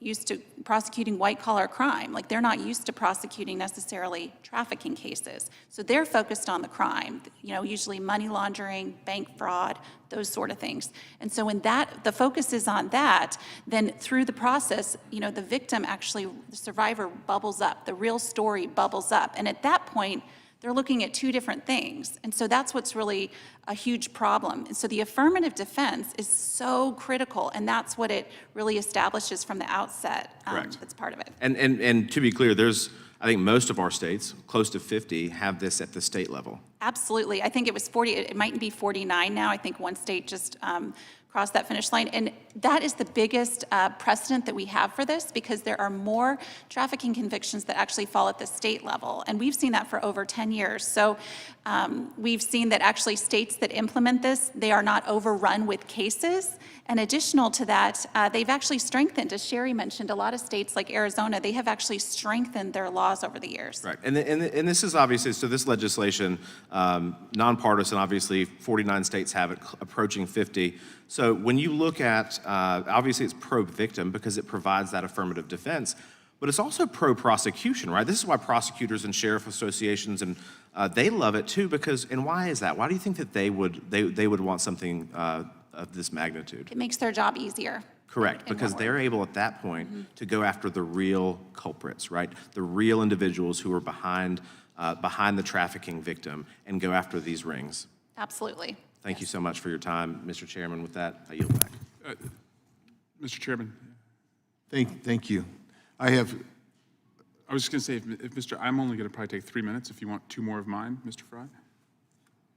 Speaker 3: used to prosecuting white-collar crime. Like, they're not used to prosecuting necessarily trafficking cases. So they're focused on the crime, usually money laundering, bank fraud, those sort of things. And so when the focus is on that, then through the process, the victim actually, the survivor bubbles up, the real story bubbles up. And at that point, they're looking at two different things. And so that's what's really a huge problem. And so the affirmative defense is so critical, and that's what it really establishes from the outset.
Speaker 14: Correct.
Speaker 3: That's part of it.
Speaker 14: And to be clear, I think most of our states, close to 50, have this at the state level.
Speaker 3: Absolutely. I think it was 40, it might be 49 now. I think one state just crossed that finish line. And that is the biggest precedent that we have for this, because there are more trafficking convictions that actually fall at the state level. And we've seen that for over 10 years. So we've seen that actually states that implement this, they are not overrun with cases. And additional to that, they've actually strengthened, as Sheri mentioned, a lot of states like Arizona, they have actually strengthened their laws over the years.
Speaker 14: Right, and this is obviously, so this legislation, nonpartisan, obviously, 49 states have it, approaching 50. So when you look at, obviously it's pro-victim because it provides that affirmative defense, but it's also pro-prosecution, right? This is why prosecutors and sheriff associations, and they love it too, because, and why is that? Why do you think that they would want something of this magnitude?
Speaker 3: It makes their job easier.
Speaker 14: Correct, because they're able at that point to go after the real culprits, right? The real individuals who are behind the trafficking victim and go after these rings.
Speaker 3: Absolutely.
Speaker 14: Thank you so much for your time, Mr. Chairman. With that, I yield back.
Speaker 15: Mr. Chairman.
Speaker 1: Thank you.
Speaker 15: I was just going to say, if Mr., I'm only going to probably take 3 minutes if you want 2 more of mine, Mr. Fry.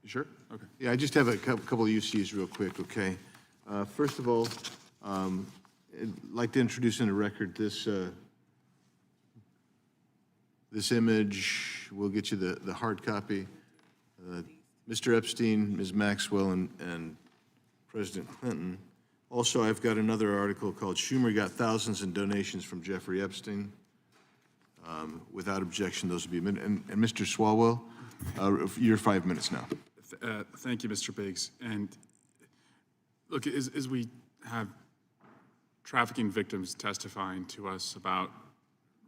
Speaker 15: You sure? Okay.
Speaker 1: Yeah, I just have a couple of UCs real quick, okay? First of all, I'd like to introduce in the record this image. We'll get you the hard copy. Mr. Epstein, Ms. Maxwell, and President Clinton. Also, I've got another article called "Schumer Got Thousands in Donations from Jeffrey Epstein." Without objection, those will be, and Mr. Swalwell, your 5 minutes now.
Speaker 15: Thank you, Mr. Biggs. And look, as we have trafficking victims testifying to us about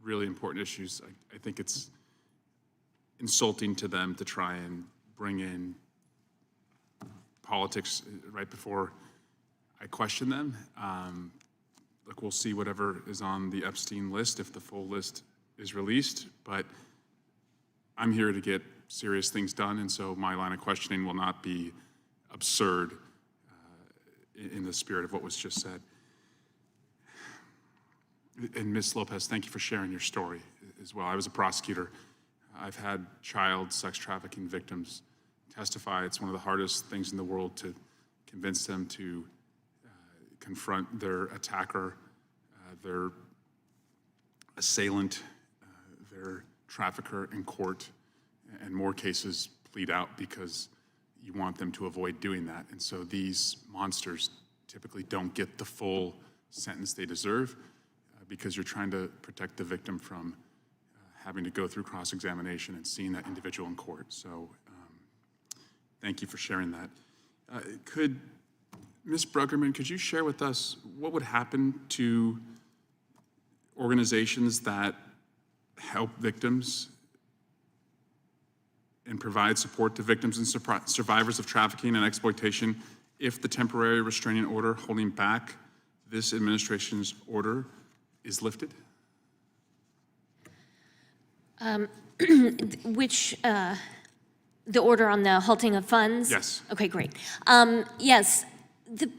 Speaker 15: really important issues, I think it's insulting to them to try and bring in politics right before I question them. Look, we'll see whatever is on the Epstein list if the full list is released, but I'm here to get serious things done, and so my line of questioning will not be absurd in the spirit of what was just said. And Ms. Lopez, thank you for sharing your story as well. I was a prosecutor. I've had child sex trafficking victims testify. It's one of the hardest things in the world to convince them to confront their attacker, their assailant, their trafficker in court, and more cases plead out because you want them to avoid doing that. And so these monsters typically don't get the full sentence they deserve because you're trying to protect the victim from having to go through cross-examination and seeing that individual in court. So thank you for sharing that. Could Ms. Bruggeman, could you share with us what would happen to organizations that help victims and provide support to victims and survivors of trafficking and exploitation if the temporary restraining order holding back this administration's order is lifted?
Speaker 4: Which, the order on the halting of funds?
Speaker 15: Yes.
Speaker 4: Okay, great. Yes, the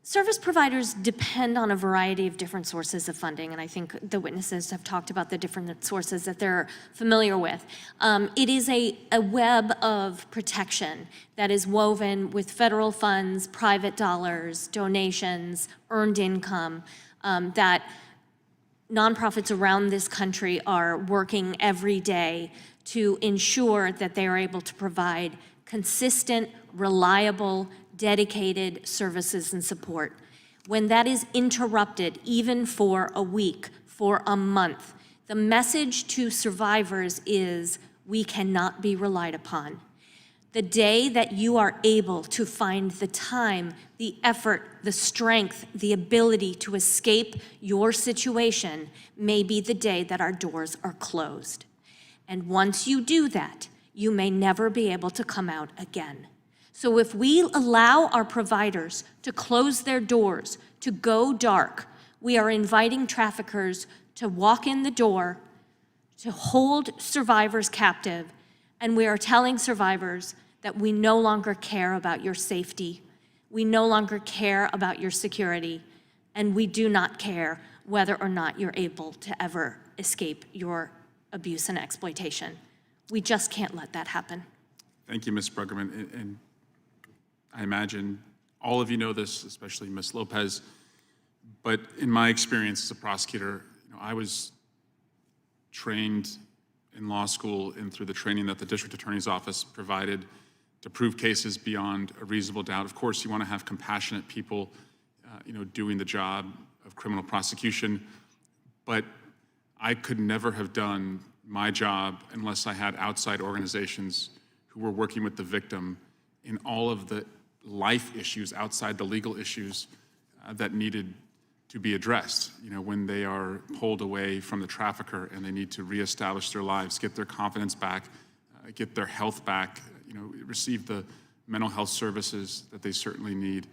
Speaker 4: service providers depend on a variety of different sources of funding, and I think the witnesses have talked about the different sources that they're familiar with. It is a web of protection that is woven with federal funds, private dollars, donations, earned income, that nonprofits around this country are working every day to ensure that they are able to provide consistent, reliable, dedicated services and support. When that is interrupted, even for a week, for a month, the message to survivors is, we cannot be relied upon. The day that you are able to find the time, the effort, the strength, the ability to escape your situation may be the day that our doors are closed. And once you do that, you may never be able to come out again. So if we allow our providers to close their doors, to go dark, we are inviting traffickers to walk in the door, to hold survivors captive, and we are telling survivors that we no longer care about your safety, we no longer care about your security, and we do not care whether or not you're able to ever escape your abuse and exploitation. We just can't let that happen.
Speaker 15: Thank you, Ms. Bruggeman. And I imagine all of you know this, especially Ms. Lopez, but in my experience as a prosecutor, I was trained in law school and through the training that the district attorney's office provided to prove cases beyond a reasonable doubt. Of course, you want to have compassionate people, doing the job of criminal prosecution, but I could never have done my job unless I had outside organizations who were working with the victim in all of the life issues outside the legal issues that needed to be addressed. When they are pulled away from the trafficker and they need to reestablish their lives, get their confidence back, get their health back, receive the mental health services that they certainly need,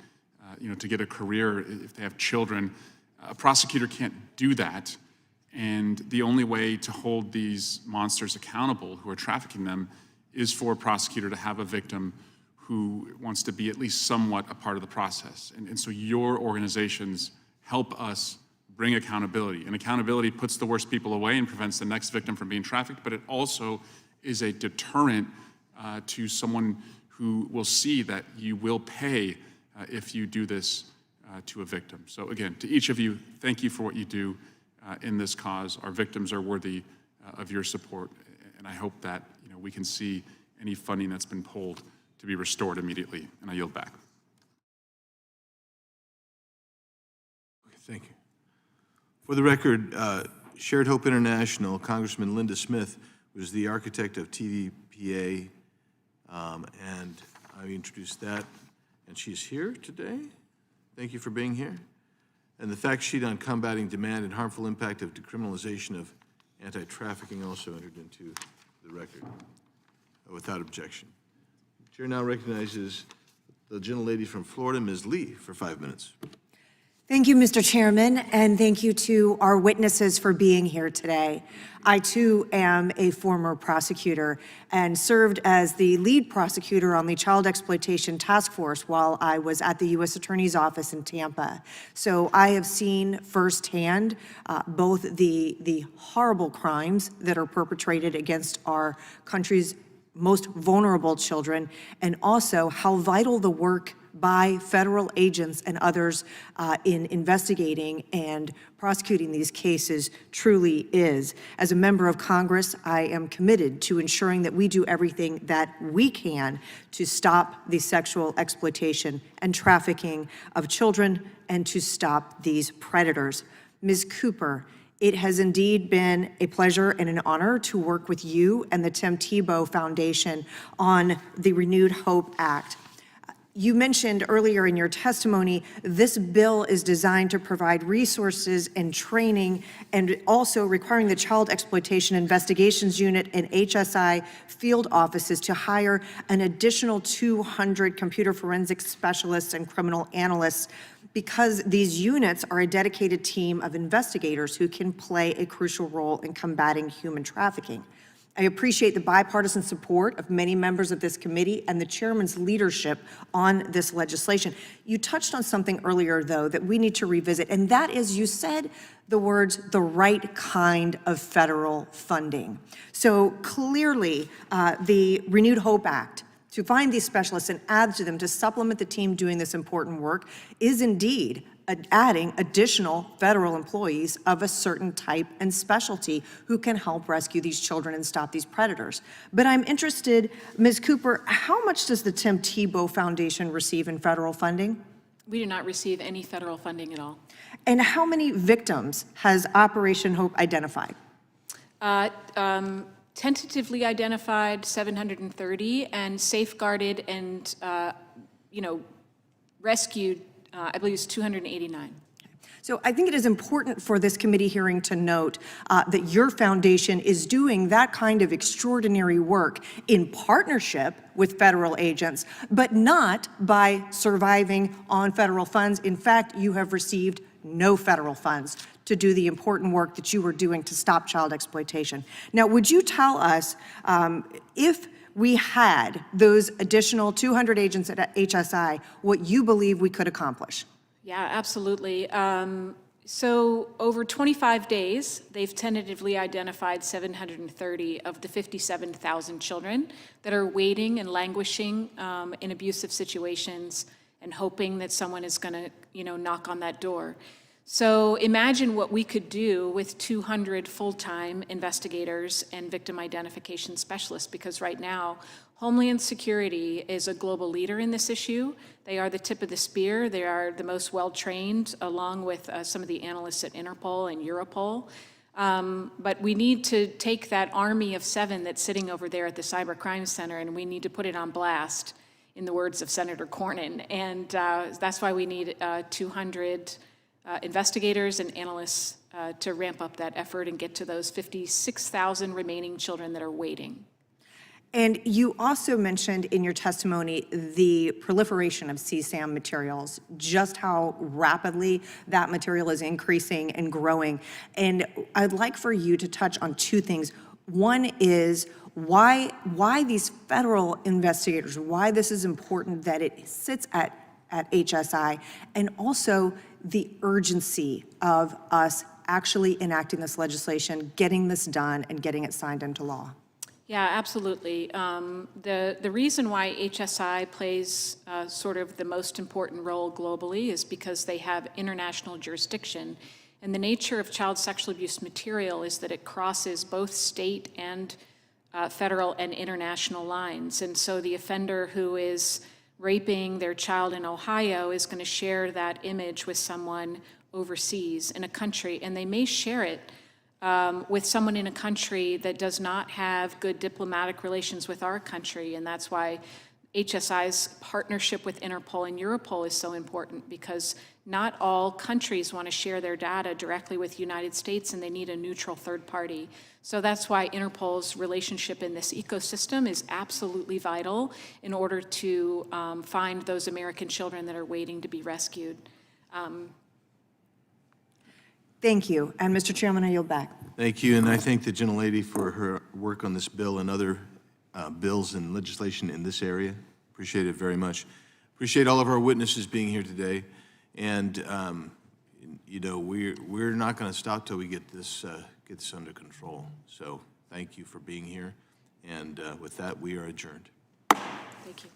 Speaker 15: to get a career if they have children. A prosecutor can't do that. And the only way to hold these monsters accountable who are trafficking them is for a prosecutor to have a victim who wants to be at least somewhat a part of the process. And so your organizations help us bring accountability. And accountability puts the worst people away and prevents the next victim from being trafficked, but it also is a deterrent to someone who will see that you will pay if you do this to a victim. So again, to each of you, thank you for what you do in this cause. Our victims are worthy of your support, and I hope that we can see any funding that's been pulled to be restored immediately. And I yield back.
Speaker 1: Okay, thank you. For the record, Shared Hope International, Congressman Linda Smith was the architect of TVPA, and I introduced that, and she's here today. Thank you for being here. And the fact sheet on combating demand and harmful impact of decriminalization of anti-trafficking also entered into the record without objection. The chair now recognizes the gentlelady from Florida, Ms. Lee, for 5 minutes.
Speaker 16: Thank you, Mr. Chairman, and thank you to our witnesses for being here today. I, too, am a former prosecutor and served as the lead prosecutor on the Child Exploitation Taskforce while I was at the U.S. Attorney's Office in Tampa. So I have seen firsthand both the horrible crimes that are perpetrated against our country's most vulnerable children, and also how vital the work by federal agents and others in investigating and prosecuting these cases truly is. As a member of Congress, I am committed to ensuring that we do everything that we can to stop the sexual exploitation and trafficking of children and to stop these predators. Ms. Cooper, it has indeed been a pleasure and an honor to work with you and the Tim Tebow Foundation on the Renewed Hope Act. You mentioned earlier in your testimony, this bill is designed to provide resources and training and also requiring the Child Exploitation Investigations Unit and HSI field offices to hire an additional 200 computer forensics specialists and criminal analysts because these units are a dedicated team of investigators who can play a crucial role in combating human trafficking. I appreciate the bipartisan support of many members of this committee and the chairman's leadership on this legislation. You touched on something earlier, though, that we need to revisit, and that is you said the words, the right kind of federal funding. So clearly, the Renewed Hope Act, to find these specialists and add to them to supplement the team doing this important work is indeed adding additional federal employees of a certain type and specialty who can help rescue these children and stop these predators. But I'm interested, Ms. Cooper, how much does the Tim Tebow Foundation receive in federal funding?
Speaker 6: We do not receive any federal funding at all.
Speaker 16: And how many victims has Operation Hope identified?
Speaker 6: Tentatively identified 730 and safeguarded and, rescued, I believe it's 289.
Speaker 16: So I think it is important for this committee hearing to note that your foundation is doing that kind of extraordinary work in partnership with federal agents, but not by surviving on federal funds. In fact, you have received no federal funds to do the important work that you were doing to stop child exploitation. Now, would you tell us if we had those additional 200 agents at HSI, what you believe we could accomplish?
Speaker 6: Yeah, absolutely. So over 25 days, they've tentatively identified 730 of the 57,000 children that are waiting and languishing in abusive situations and hoping that someone is going to, knock on that door. So imagine what we could do with 200 full-time investigators and victim identification specialists, because right now, Homeland Security is a global leader in this issue. They are the tip of the spear. They are the most well-trained, along with some of the analysts at Interpol and Europol. But we need to take that army of 7 that's sitting over there at the Cyber Crime Center, and we need to put it on blast, in the words of Senator Cornyn. And that's why we need 200 investigators and analysts to ramp up that effort and get to those 56,000 remaining children that are waiting.
Speaker 16: And you also mentioned in your testimony the proliferation of CSAM materials, just how rapidly that material is increasing and growing. And I'd like for you to touch on 2 things. One is why these federal investigators, why this is important that it sits at HSI, and also the urgency of us actually enacting this legislation, getting this done, and getting it signed into law.
Speaker 6: Yeah, absolutely. The reason why HSI plays sort of the most important role globally is because they have international jurisdiction. And the nature of child sexual abuse material is that it crosses both state and federal and international lines. And so the offender who is raping their child in Ohio is going to share that image with someone overseas in a country, and they may share it with someone in a country that does not have good diplomatic relations with our country. And that's why HSI's partnership with Interpol and Europol is so important, because not all countries want to share their data directly with the United States, and they need a neutral third party. So that's why Interpol's relationship in this ecosystem is absolutely vital in order to find those American children that are waiting to be rescued.
Speaker 16: Thank you. And Mr. Chairman, I yield back.
Speaker 1: Thank you, and I thank the gentlelady for her work on this bill and other bills and legislation in this area. Appreciate it very much. Appreciate all of our witnesses being here today, and we're not going to stop till we get this under control. So thank you for being here, and with that, we are adjourned.
Speaker 6: Thank you.